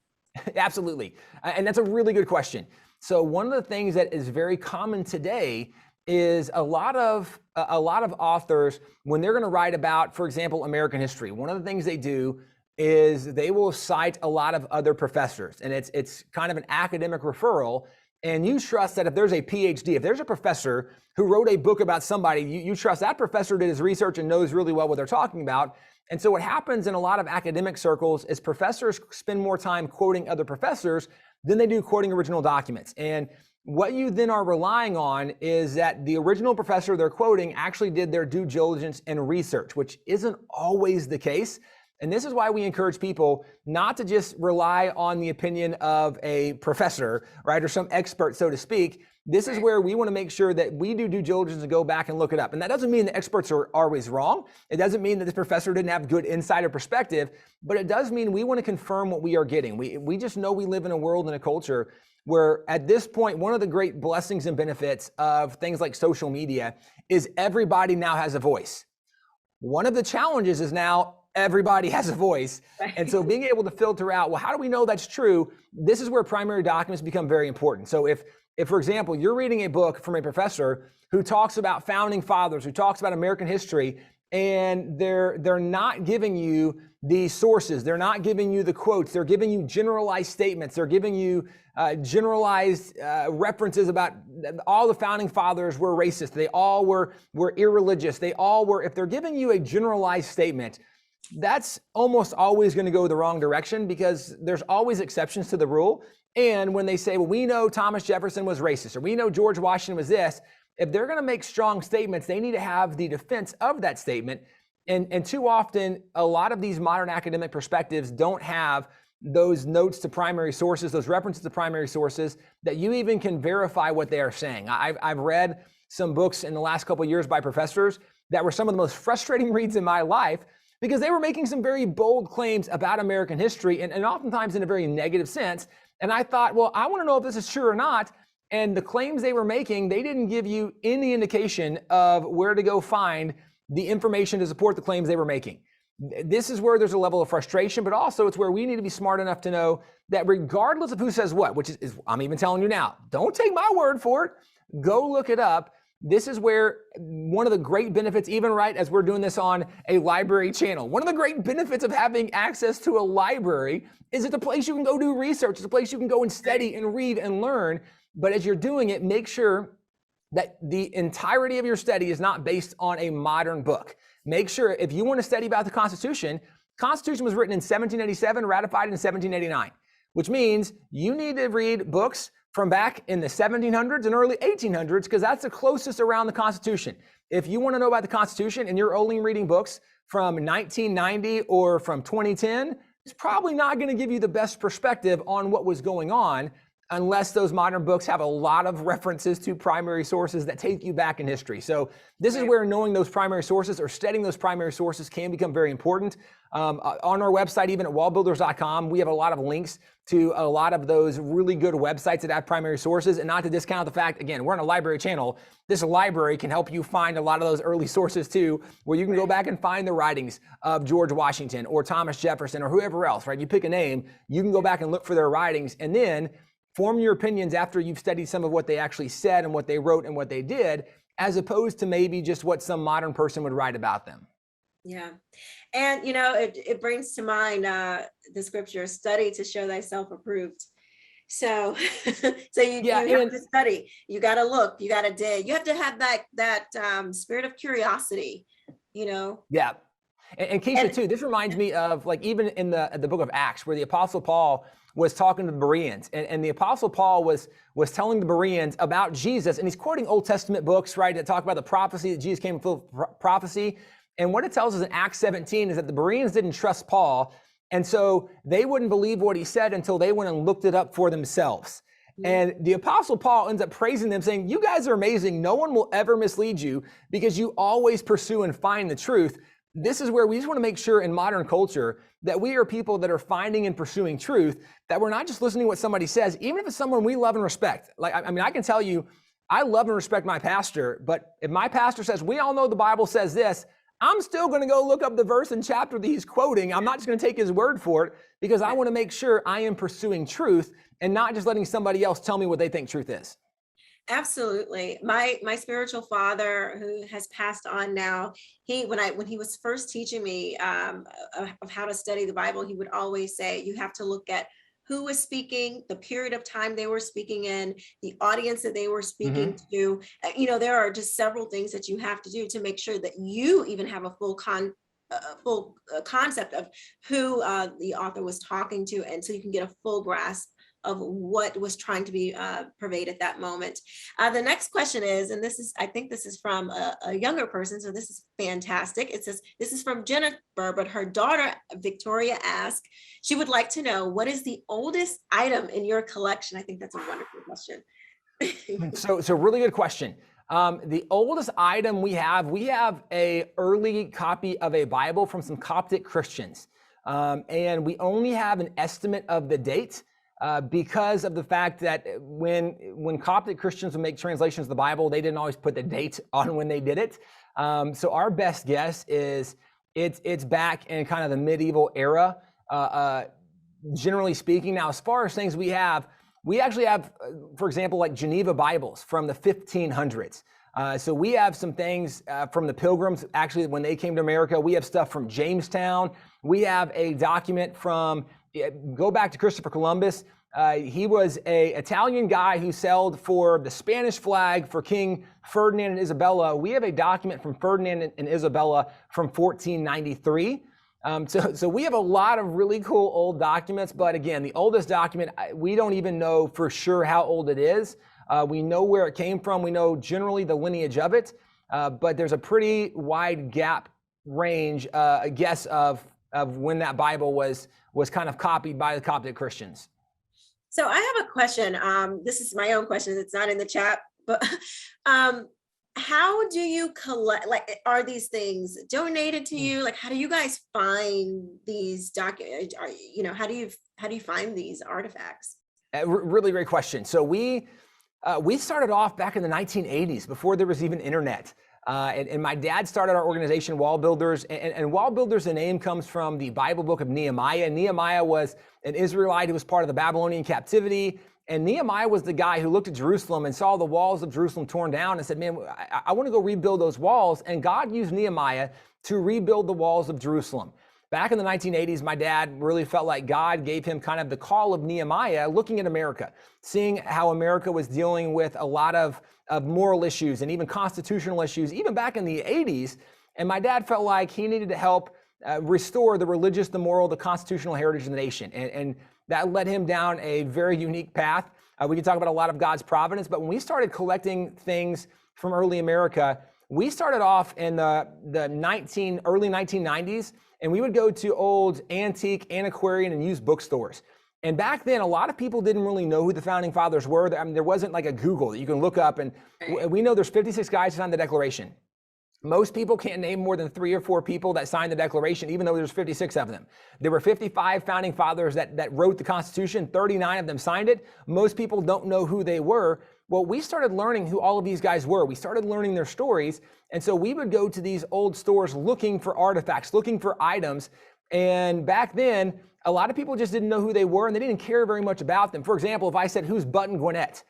Absolutely. And that's a really good question. So one of the things that is very common today is a lot of authors, when they're going to write about, for example, American history, one of the things they do is they will cite a lot of other professors, and it's kind of an academic referral. And you trust that if there's a PhD, if there's a professor who wrote a book about somebody, you trust that professor did his research and knows really well what they're talking about. And so what happens in a lot of academic circles is professors spend more time quoting other professors than they do quoting original documents. And what you then are relying on is that the original professor they're quoting actually did their due diligence and research, which isn't always the case. And this is why we encourage people not to just rely on the opinion of a professor, right, or some expert, so to speak. This is where we want to make sure that we do due diligence and go back and look it up. And that doesn't mean the experts are always wrong. It doesn't mean that this professor didn't have good insider perspective, but it does mean we want to confirm what we are getting. We just know we live in a world and a culture where at this point, one of the great blessings and benefits of things like social media is everybody now has a voice. One of the challenges is now everybody has a voice. And so being able to filter out, well, how do we know that's true? This is where primary documents become very important. So if If, for example, you're reading a book from a professor who talks about founding fathers, who talks about American history, and they're not giving you the sources, they're not giving you the quotes, they're giving you generalized statements, they're giving you generalized references about all the founding fathers were racist, they all were irreligious, they all were, if they're giving you a generalized statement, that's almost always going to go the wrong direction, because there's always exceptions to the rule. And when they say, well, we know Thomas Jefferson was racist, or we know George Washington was this, if they're going to make strong statements, they need to have the defense of that statement. And too often, a lot of these modern academic perspectives don't have those notes to primary sources, those references to primary sources that you even can verify what they are saying. I've read some books in the last couple of years by professors that were some of the most frustrating reads in my life, because they were making some very bold claims about American history, and oftentimes in a very negative sense. And I thought, well, I want to know if this is true or not. And the claims they were making, they didn't give you any indication of where to go find the information to support the claims they were making. This is where there's a level of frustration, but also it's where we need to be smart enough to know that regardless of who says what, which is I'm even telling you now, don't take my word for it, go look it up. This is where one of the great benefits, even right as we're doing this on a library channel, one of the great benefits of having access to a library is it's a place you can go do research. It's a place you can go and study and read and learn. But as you're doing it, make sure that the entirety of your study is not based on a modern book. Make sure if you want to study about the Constitution was written in 1787, ratified in 1789, which means you need to read books from back in the 1700s and early 1800s, because that's the closest around the Constitution. If you want to know about the Constitution and you're only reading books from 1990 or from 2010, it's probably not going to give you the best perspective on what was going on, unless those modern books have a lot of references to primary sources that take you back in history. So this is where knowing those primary sources or studying those primary sources can become very important. On our website, even at wallbuilders.com, we have a lot of links to a lot of those really good websites that have primary sources. And not to discount the fact, again, we're on a library channel. This library can help you find a lot of those early sources too, where you can go back and find the writings of George Washington or Thomas Jefferson or whoever else, right? You pick a name, you can go back and look for their writings, and then form your opinions after you've studied some of what they actually said and what they wrote and what they did, as opposed to maybe just what some modern person would write about them. Yeah. And, it brings to mind the scripture, study to show thyself approved. So, you have to study, you got to look, you got to dig, you have to have that spirit of curiosity, Yeah. And Keisha, too, this reminds me of like even in the book of Acts, where the Apostle Paul was talking to the Bereans, and the Apostle Paul was telling the Bereans about Jesus, and he's quoting Old Testament books, right, that talk about the prophecy that Jesus came full of prophecy. And what it tells us in Acts 17 is that the Bereans didn't trust Paul, and so they wouldn't believe what he said until they went and looked it up for themselves. Mm-hmm. And the Apostle Paul ends up praising them, saying, you guys are amazing. No one will ever mislead you because you always pursue and find the truth. This is where we just want to make sure in modern culture that we are people that are finding and pursuing truth, that we're not just listening to what somebody says, even if it's someone we love and respect. Like, I mean, I can tell you, I love and respect my pastor, but if my pastor says, we all know the Bible says this, I'm still going to go look up the verse and chapter that he's quoting. I'm not just going to take his word for it, because I want to make sure I am pursuing truth and not just letting somebody else tell me what they think truth is. Absolutely. My spiritual father, who has passed on now, when he was first teaching me of how to study the Bible, he would always say, you have to look at who was speaking, the period of time they were speaking in, the audience that they were speaking to. There are just several things that you have to do to make sure that you even have a full concept of who the author was talking to, and so you can get a full grasp of what was trying to be purveyed at that moment. The next question is, and I think this is from a younger person, so this is fantastic. It says, this is from Jennifer, but her daughter, Victoria, asked, she would like to know, what is the oldest item in your collection? I think that's a wonderful question. So really good question. The oldest item we have a early copy of a Bible from some Coptic Christians. And we only have an estimate of the date. Because of the fact that when Coptic Christians would make translations of the Bible, they didn't always put the date on when they did it. So our best guess is it's back in kind of the medieval era, generally speaking. Now, as far as things we have We actually have, for example, like Geneva Bibles from the 1500s. So we have some things from the Pilgrims, actually, when they came to America. We have stuff from Jamestown. We have a document from, go back to Christopher Columbus. He was an Italian guy who sailed for the Spanish flag for King Ferdinand and Isabella. We have a document from Ferdinand and Isabella from 1493. So we have a lot of really cool old documents, but again, the oldest document, we don't even know for sure how old it is. We know where it came from. We know generally the lineage of it, but there's a pretty wide gap range, a guess of when that Bible was kind of copied by the Coptic Christians. So I have a question. This is my own question. It's not in the chat, but how do you collect, like, are these things donated to you? Like, how do you guys find these documents? How do you find these artifacts? Really great question. So we started off back in the 1980s before there was even internet. And my dad started our organization, WallBuilders, and WallBuilders, the name comes from the Bible book of Nehemiah. Nehemiah was an Israelite who was part of the Babylonian captivity. And Nehemiah was the guy who looked at Jerusalem and saw the walls of Jerusalem torn down and said, man, I want to go rebuild those walls. And God used Nehemiah to rebuild the walls of Jerusalem. Back in the 1980s, my dad really felt like God gave him kind of the call of Nehemiah, looking at America, seeing how America was dealing with a lot of moral issues and even constitutional issues, even back in the 80s. And my dad felt like he needed to help restore the religious, the moral, the constitutional heritage of the nation. And that led him down a very unique path. We can talk about a lot of God's providence, but when we started collecting things from early America, we started off in the early 1990s, and we would go to old antique, antiquarian, and used bookstores. And back then, a lot of people didn't really know who the founding fathers were. I mean, there wasn't like a Google that you can look up, and we know there's 56 guys who signed the Declaration. Most people can't name more than 3 or 4 people that signed the Declaration, even though there's 56 of them. There were 55 founding fathers that wrote the Constitution. 39 of them signed it. Most people don't know who they were. Well, we started learning who all of these guys were. We started learning their stories. And so we would go to these old stores looking for artifacts, looking for items. And back then, a lot of people just didn't know who they were, and they didn't care very much about them. For example, if I said, who's Button Gwinnett?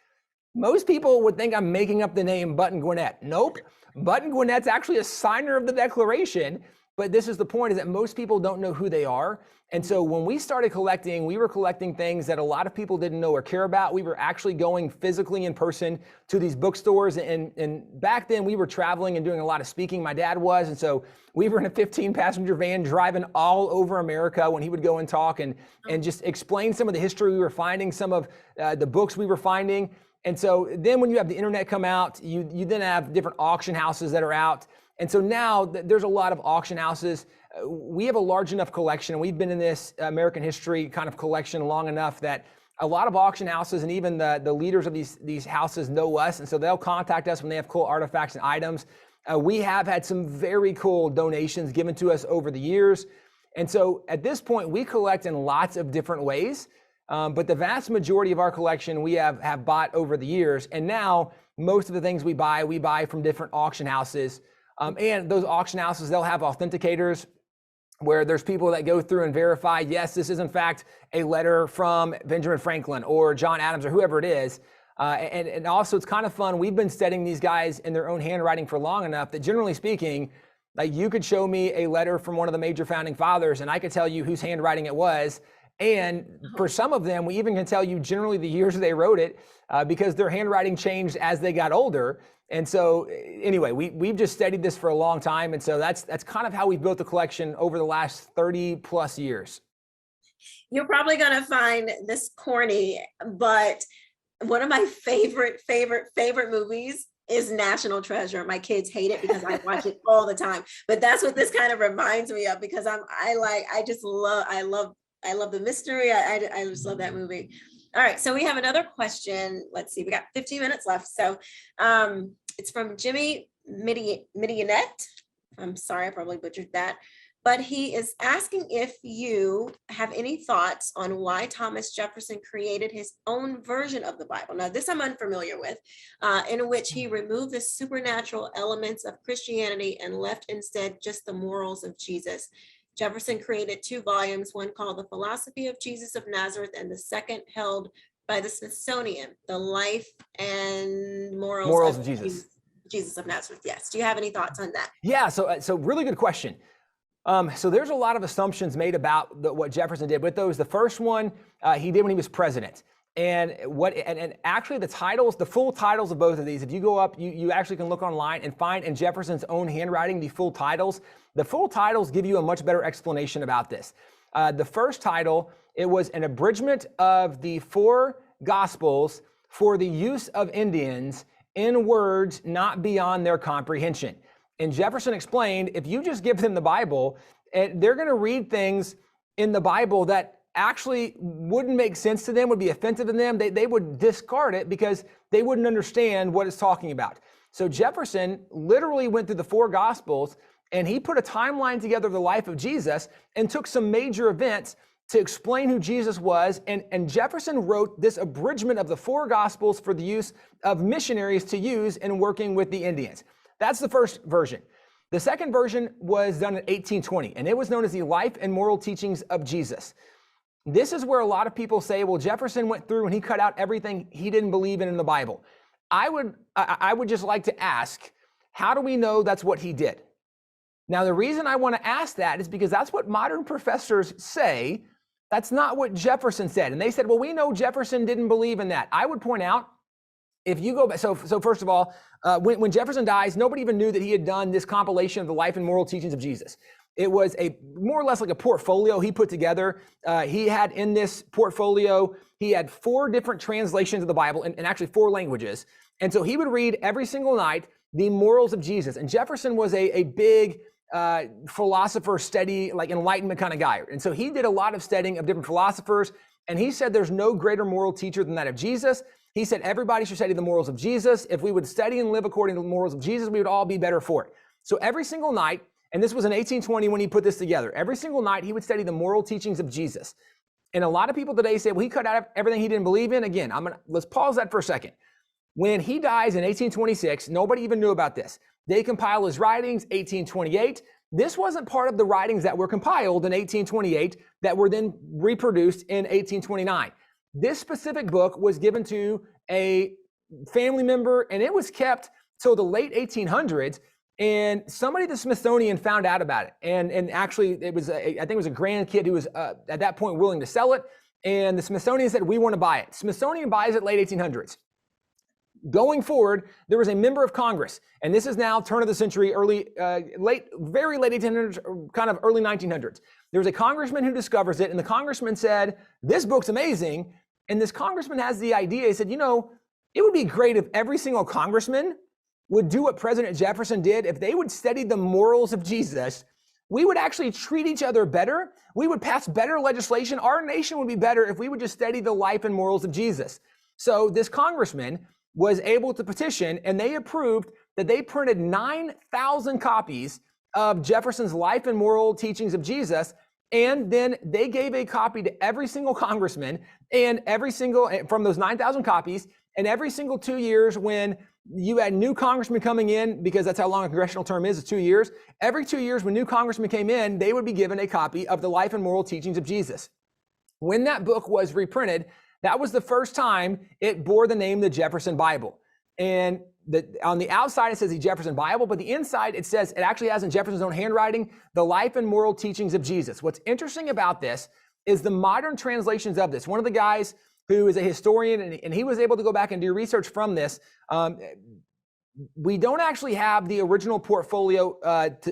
Most people would think I'm making up the name Button Gwinnett. Nope. Button Gwinnett's actually a signer of the Declaration, but this is the point, is that most people don't know who they are. And so when we started collecting, we were collecting things that a lot of people didn't know or care about. We were actually going physically in person to these bookstores. And back then we were traveling and doing a lot of speaking. My dad was. And so we were in a 15-passenger van driving all over America when he would go and talk and just explain some of the history we were finding, some of the books we were finding. And so then when you have the internet come out, you then have different auction houses that are out. And so now there's a lot of auction houses. We have a large enough collection, and we've been in this American history kind of collection long enough that a lot of auction houses and even the leaders of these houses know us. And so they'll contact us when they have cool artifacts and items. We have had some very cool donations given to us over the years. And so at this point, we collect in lots of different ways. But the vast majority of our collection we have bought over the years. And now most of the things we buy from different auction houses. And those auction houses, they'll have authenticators where there's people that go through and verify, yes, this is in fact a letter from Benjamin Franklin or John Adams or whoever it is. And also it's kind of fun. We've been studying these guys in their own handwriting for long enough that generally speaking, like you could show me a letter from one of the major founding fathers and I could tell you whose handwriting it was. And for some of them, we even can tell you generally the years they wrote it because their handwriting changed as they got older. And so anyway, we've just studied this for a long time. And so that's kind of how we've built the collection over the last 30 plus years. You're probably going to find this corny, but one of my favorite movies is National Treasure. My kids hate it because I watch it all the time, but that's what this kind of reminds me of because I love the mystery. I just love that movie. All right, so we have another question. Let's see, we got 15 minutes left. So it's from Jimmy Midionette. I'm sorry, I probably butchered that. But he is asking if you have any thoughts on why Thomas Jefferson created his own version of the Bible. Now, this I'm unfamiliar with, in which he removed the supernatural elements of Christianity and left instead just the morals of Jesus. Jefferson created 2 volumes, one called The Philosophy of Jesus of Nazareth, and the second held by the Smithsonian, The Life and Morals of Jesus. Jesus of Nazareth. Yes. Do you have any thoughts on that? Yeah, so really good question. So there's a lot of assumptions made about what Jefferson did with those. The first one he did when he was president. And actually the titles, the full titles of both of these, if you go up, you actually can look online and find in Jefferson's own handwriting the full titles. The full titles give you a much better explanation about this. The first title, it was an abridgment of the 4 Gospels for the use of Indians in words not beyond their comprehension. And Jefferson explained, if you just give them the Bible, they're going to read things in the Bible that actually wouldn't make sense to them, would be offensive to them. They would discard it because they wouldn't understand what it's talking about. So Jefferson literally went through the 4 Gospels and he put a timeline together of the life of Jesus and took some major events to explain who Jesus was. And Jefferson wrote this abridgment of the 4 Gospels for the use of missionaries to use in working with the Indians. That's the first version. The second version was done in 1820, and it was known as the Life and Moral Teachings of Jesus. This is where a lot of people say, well, Jefferson went through and he cut out everything he didn't believe in the Bible. I would just like to ask, how do we know that's what he did? Now, the reason I want to ask that is because that's what modern professors say. That's not what Jefferson said. And they said, well, we know Jefferson didn't believe in that. I would point out, if you go back, so first of all, when Jefferson dies, nobody even knew that he had done this compilation of the life and moral teachings of Jesus. It was a more or less like a portfolio he put together. He had in this portfolio, he had 4 different translations of the Bible and actually 4 languages. And so he would read every single night the morals of Jesus. And Jefferson was a big philosopher, steady, like Enlightenment kind of guy. And so he did a lot of studying of different philosophers. And he said there's no greater moral teacher than that of Jesus. He said everybody should study the morals of Jesus. If we would study and live according to the morals of Jesus, we would all be better for it. So every single night, and this was in 1820 when he put this together, every single night he would study the moral teachings of Jesus. And a lot of people today say, well, he cut out everything he didn't believe in. Again, let's pause that for a second. When he dies in 1826, nobody even knew about this. They compile his writings, 1828. This wasn't part of the writings that were compiled in 1828 that were then reproduced in 1829. This specific book was given to a family member, and it was kept till the late 1800s. And somebody at the Smithsonian found out about it. And actually, it was I think it was a grandkid who was at that point willing to sell it. And the Smithsonian said, we want to buy it. Smithsonian buys it late 1800s. Going forward, there was a member of Congress, and this is now turn of the century, very late 1800s, kind of early 1900s. There was a congressman who discovers it, and the congressman said, this book's amazing. And this congressman has the idea, he said, you know, it would be great if every single congressman would do what President Jefferson did. If they would study the morals of Jesus, we would actually treat each other better. We would pass better legislation. Our nation would be better if we would just study the life and morals of Jesus. So this congressman was able to petition, and they approved that they printed 9,000 copies of Jefferson's life and moral teachings of Jesus. And then they gave a copy to every single congressman, and from those 9,000 copies, and every single 2 years when you had new congressmen coming in, because that's how long a congressional term is 2 years. Every 2 years when new congressmen came in, they would be given a copy of the life and moral teachings of Jesus. When that book was reprinted, that was the first time it bore the name the Jefferson Bible. And on the outside, it says the Jefferson Bible, but the inside, it actually has in Jefferson's own handwriting, the life and moral teachings of Jesus. What's interesting about this is the modern translations of this. One of the guys who is a historian, and he was able to go back and do research from this. We don't actually have the original portfolio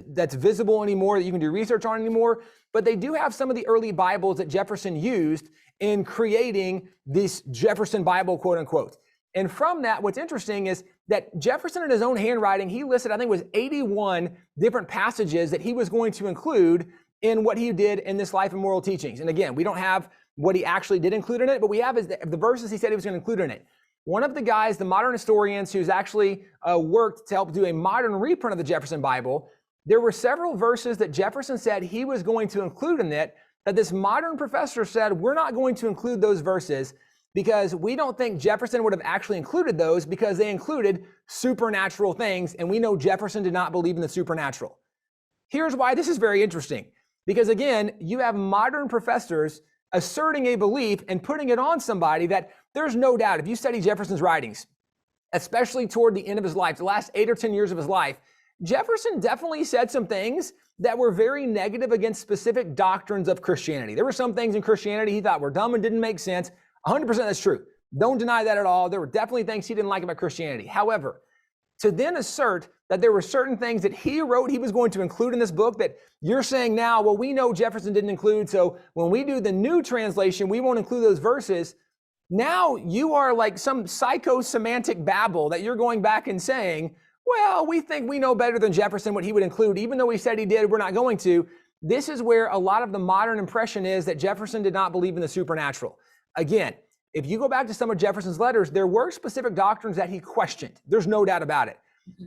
that's visible anymore, that you can do research on anymore, but they do have some of the early Bibles that Jefferson used in creating this Jefferson Bible, quote unquote. And from that, what's interesting is that Jefferson in his own handwriting, he listed, I think it was 81 different passages that he was going to include in what he did in this life and moral teachings. And again, we don't have what he actually did include in it, but we have is the verses he said he was going to include in it. One of the guys, the modern historians who's actually worked to help do a modern reprint of the Jefferson Bible, there were several verses that Jefferson said he was going to include in it that this modern professor said, we're not going to include those verses because we don't think Jefferson would have actually included those because they included supernatural things, and we know Jefferson did not believe in the supernatural. Here's why this is very interesting. Because again, you have modern professors asserting a belief and putting it on somebody that there's no doubt if you study Jefferson's writings, especially toward the end of his life, the last 8 or 10 years of his life, Jefferson definitely said some things that were very negative against specific doctrines of Christianity. There were some things in Christianity he thought were dumb and didn't make sense. 100% that's true. Don't deny that at all. There were definitely things he didn't like about Christianity. However, to then assert that there were certain things that he wrote he was going to include in this book that you're saying now, well, we know Jefferson didn't include, so when we do the new translation, we won't include those verses. Now you are like some psychosemantic babble that you're going back and saying, well, we think we know better than Jefferson what he would include, even though he said he did, we're not going to. This is where a lot of the modern impression is that Jefferson did not believe in the supernatural. Again, if you go back to some of Jefferson's letters, there were specific doctrines that he questioned. There's no doubt about it.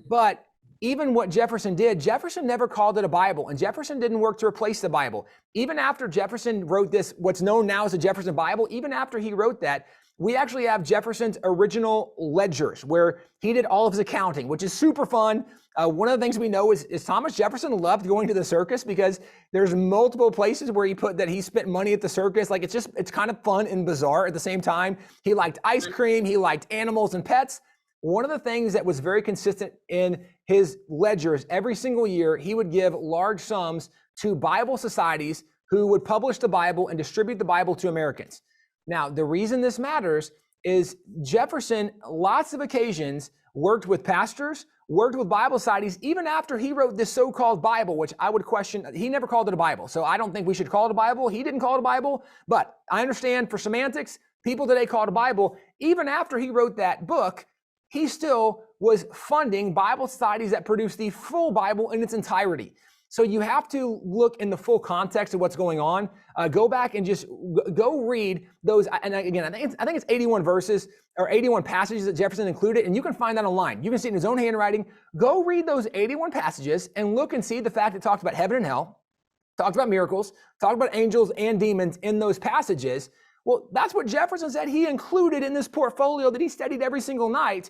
But even what Jefferson did, Jefferson never called it a Bible, and Jefferson didn't work to replace the Bible. Even after Jefferson wrote this, what's known now as the Jefferson Bible, even after he wrote that, we actually have Jefferson's original ledgers where he did all of his accounting, which is super fun. One of the things we know is Thomas Jefferson loved going to the circus because there's multiple places where he put that he spent money at the circus. Like it's kind of fun and bizarre at the same time. He liked ice cream. He liked animals and pets. One of the things that was very consistent in his ledgers, every single year, he would give large sums to Bible societies who would publish the Bible and distribute the Bible to Americans. Now, the reason this matters is Jefferson, lots of occasions, worked with pastors, worked with Bible societies, even after he wrote this so-called Bible, which I would question. He never called it a Bible, so I don't think we should call it a Bible. He didn't call it a Bible, but I understand for semantics, people today call it a Bible. Even after he wrote that book, he still was funding Bible societies that produced the full Bible in its entirety. So you have to look in the full context of what's going on. Go back and just go read those. And again, I think it's 81 verses or 81 passages that Jefferson included, and you can find that online. You can see it in his own handwriting. Go read those 81 passages and look and see the fact it talks about heaven and hell, talks about miracles, talks about angels and demons in those passages. Well, that's what Jefferson said he included in this portfolio that he studied every single night.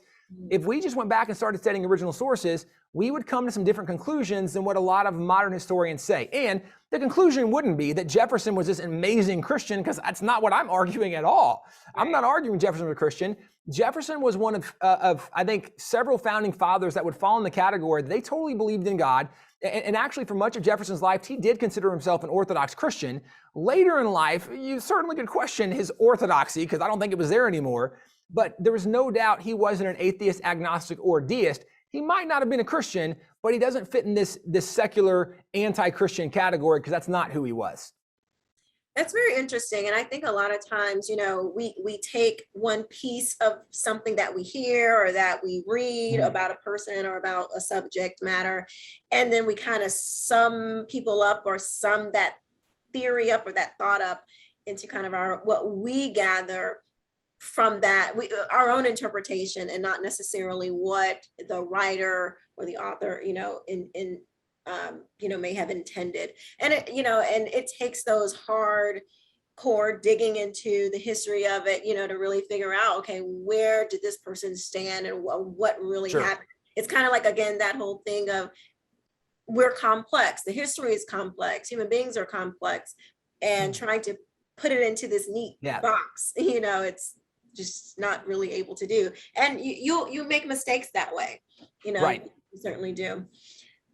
If we just went back and started studying original sources, we would come to some different conclusions than what a lot of modern historians say. And the conclusion wouldn't be that Jefferson was this amazing Christian, because that's not what I'm arguing at all. I'm not arguing Jefferson was a Christian. Jefferson was one of I think, several founding fathers that would fall in the category that they totally believed in God. And actually, for much of Jefferson's life, he did consider himself an Orthodox Christian. Later in life, you certainly could question his orthodoxy, because I don't think it was there anymore. But there was no doubt he wasn't an atheist, agnostic, or deist. He might not have been a Christian, but he doesn't fit in this secular anti-Christian category, because that's not who he was. That's very interesting. And I think a lot of times, we take one piece of something that we hear or that we read about a person or about a subject matter, and then we kind of sum people up or sum that theory up or that thought up into kind of what we gather from that, our own interpretation, and not necessarily what the writer or the author, may have intended. And it takes those hard core digging into the history of it, to really figure out, okay, where did this person stand and what really happened? It's kind of like, again, that whole thing of we're complex. The history is complex. Human beings are complex, and trying to put it into this neat box, it's just not really able to do. And you make mistakes that way, Right. You certainly do.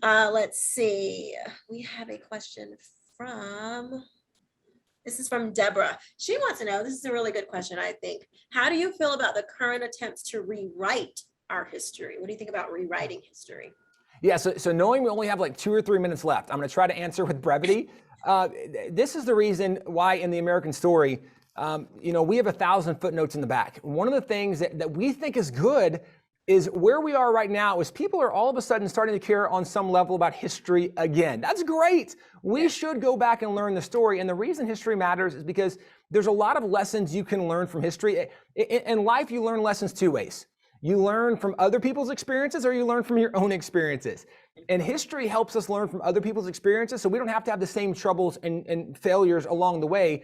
Let's see. We have a question this is from Deborah. She wants to know, this is a really good question, I think. How do you feel about the current attempts to rewrite our history? What do you think about rewriting history? Yeah, so knowing we only have like 2 or 3 minutes left, I'm going to try to answer with brevity. This is the reason why in the American story, we have 1,000 footnotes in the back. One of the things that we think is good is where we are right now is people are all of a sudden starting to care on some level about history again. That's great. We should go back and learn the story. And the reason history matters is because there's a lot of lessons you can learn from history. In life, you learn lessons 2 ways. You learn from other people's experiences, or you learn from your own experiences. And history helps us learn from other people's experiences, so we don't have to have the same troubles and failures along the way.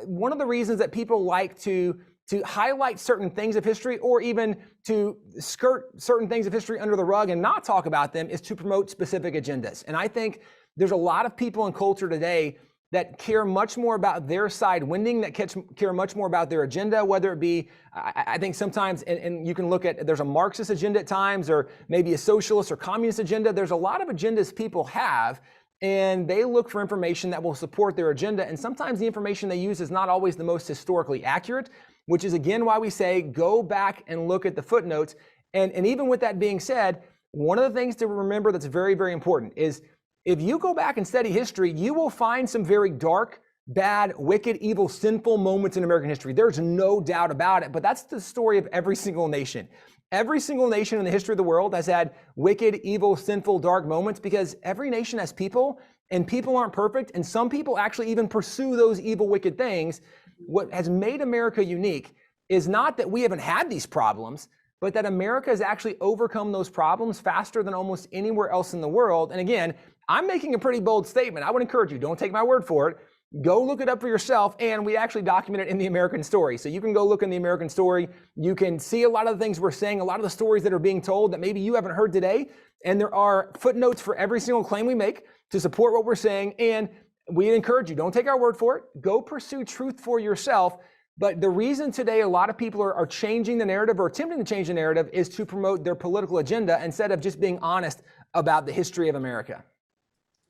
One of the reasons that people like to highlight certain things of history, or even to skirt certain things of history under the rug and not talk about them, is to promote specific agendas. And I think there's a lot of people in culture today that care much more about their side winning, that care much more about their agenda, whether it be, I think sometimes, and you can look at, there's a Marxist agenda at times, or maybe a socialist or communist agenda. There's a lot of agendas people have, and they look for information that will support their agenda. And sometimes the information they use is not always the most historically accurate, which is again why we say go back and look at the footnotes. And even with that being said, one of the things to remember that's very, very important is if you go back and study history, you will find some very dark, bad, wicked, evil, sinful moments in American history. There's no doubt about it, but that's the story of every single nation. Every single nation in the history of the world has had wicked, evil, sinful, dark moments because every nation has people, and people aren't perfect, and some people actually even pursue those evil, wicked things. What has made America unique is not that we haven't had these problems, but that America has actually overcome those problems faster than almost anywhere else in the world. And again, I'm making a pretty bold statement. I would encourage you, don't take my word for it. Go look it up for yourself, and we actually document it in the American Story. So you can go look in the American Story. You can see a lot of the things we're saying, a lot of the stories that are being told that maybe you haven't heard today. And there are footnotes for every single claim we make to support what we're saying. And we encourage you, don't take our word for it. Go pursue truth for yourself. But the reason today a lot of people are changing the narrative or attempting to change the narrative is to promote their political agenda instead of just being honest about the history of America.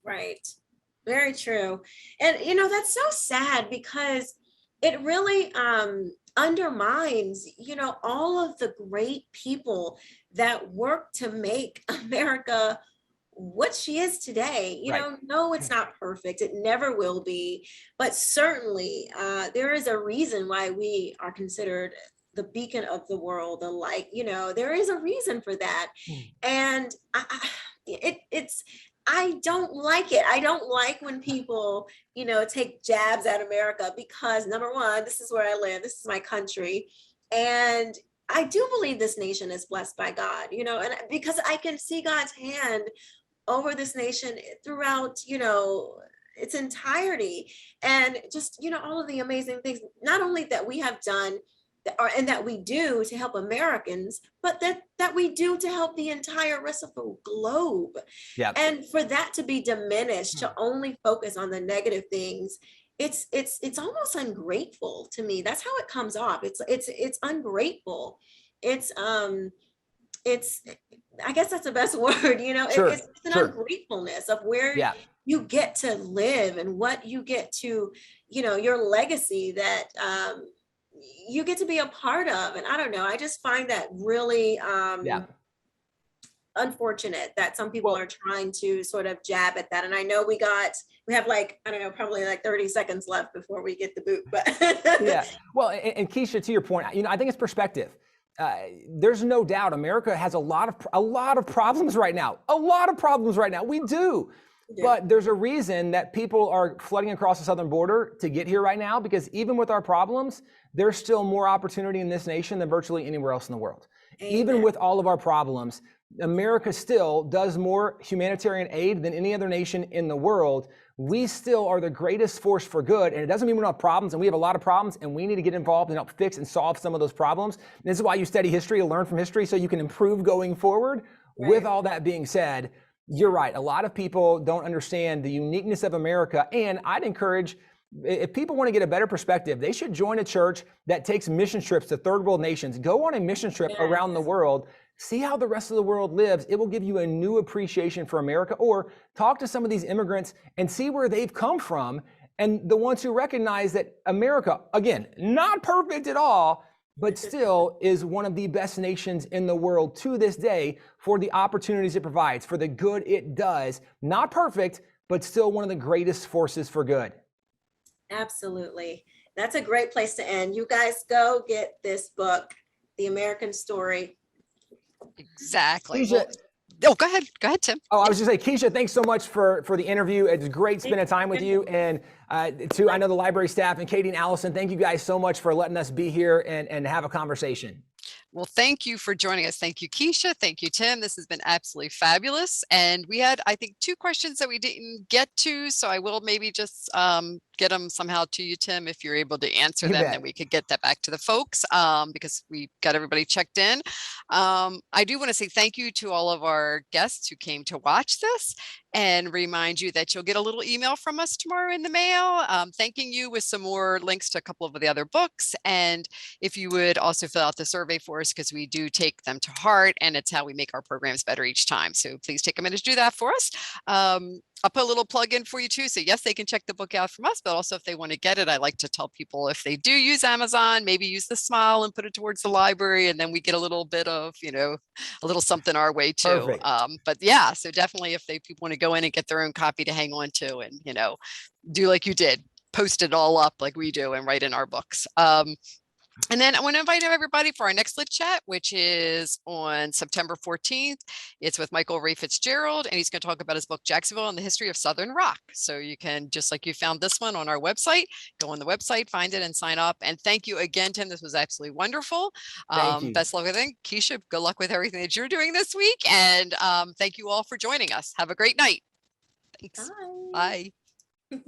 Right. Very true. And, that's so sad because it really undermines, all of the great people that work to make America what she is today. No, it's not perfect. It never will be. But certainly there is a reason why we are considered the beacon of the world, the light, there is a reason for that. And I don't like it. I don't like when people, take jabs at America because number one, this is where I live. This is my country. And I do believe this nation is blessed by God, and because I can see God's hand over this nation throughout, its entirety. And just, all of the amazing things, not only that we have done and that we do to help Americans, but that we do to help the entire rest of the globe. Yeah. And for that to be diminished, to only focus on the negative things, it's almost ungrateful to me. That's how it comes off. It's ungrateful. It's I guess that's the best word, Sure, it's an ungratefulness of where you get to live and what you get to, your legacy that you get to be a part of. And I don't know, I just find that really unfortunate that some people are trying to sort of jab at that. And I know we have probably 30 seconds left before we get the boot, but Well, and Keisha, to your point, I think it's perspective. There's no doubt America has a lot of problems right now. We do. Yeah. But there's a reason that people are flooding across the southern border to get here right now, because even with our problems, there's still more opportunity in this nation than virtually anywhere else in the world. Amen. Even with all of our problems, America still does more humanitarian aid than any other nation in the world. We still are the greatest force for good. And it doesn't mean we don't have problems, and we have a lot of problems, and we need to get involved and help fix and solve some of those problems. And this is why you study history, to learn from history so you can improve going forward. Right. With all that being said, you're right. A lot of people don't understand the uniqueness of America. And I'd encourage, if people want to get a better perspective, they should join a church that takes mission trips to third world nations. Go on a mission trip around the world. See how the rest of the world lives. It will give you a new appreciation for America. Or talk to some of these immigrants and see where they've come from. And the ones who recognize that America, again, not perfect at all, but still is one of the best nations in the world to this day for the opportunities it provides, for the good it does. Not perfect, but still one of the greatest forces for good. Absolutely. That's a great place to end. You guys go get this book, The American Story. Exactly. Go ahead, Tim. Oh, I was just saying, Keisha, thanks so much for the interview. It's great spending time with you. And to, I know, the library staff and Katie and Allison, thank you guys so much for letting us be here and have a conversation. Well, thank you for joining us. Thank you, Keisha. Thank you, Tim. This has been absolutely fabulous. And we had, I think, 2 questions that we didn't get to. So I will maybe just get them somehow to you, Tim, if you're able to answer You them, bet. then we could get that back to the folks because we got everybody checked in. I do want to say thank you to all of our guests who came to watch this, and remind you that you'll get a little email from us tomorrow in the mail, thanking you with some more links to a couple of the other books. And if you would also fill out the survey for us, because we do take them to heart and it's how we make our programs better each time. So please take a minute to do that for us. I'll put a little plug in for you too. So yes, they can check the book out from us, but also if they want to get it, I like to tell people if they do use Amazon, maybe use the smile and put it towards the library. And then we get a little bit of, a little something our way too. Perfect. But yeah, so definitely if people want to go in and get their own copy to hang on to and, do like you did, post it all up like we do and write in our books. And then I want to invite everybody for our next Lit Chat, which is on September 14th. It's with Michael Ray Fitzgerald, and he's going to talk about his book, Jacksonville and the History of Southern Rock. So you can, just like you found this one on our website, go on the website, find it, and sign up. And thank you again, Tim. This was absolutely wonderful. Thank you. Best luck with it. Keisha, good luck with everything that you're doing this week. And thank you all for joining us. Have a great night. Thanks. Bye. Bye.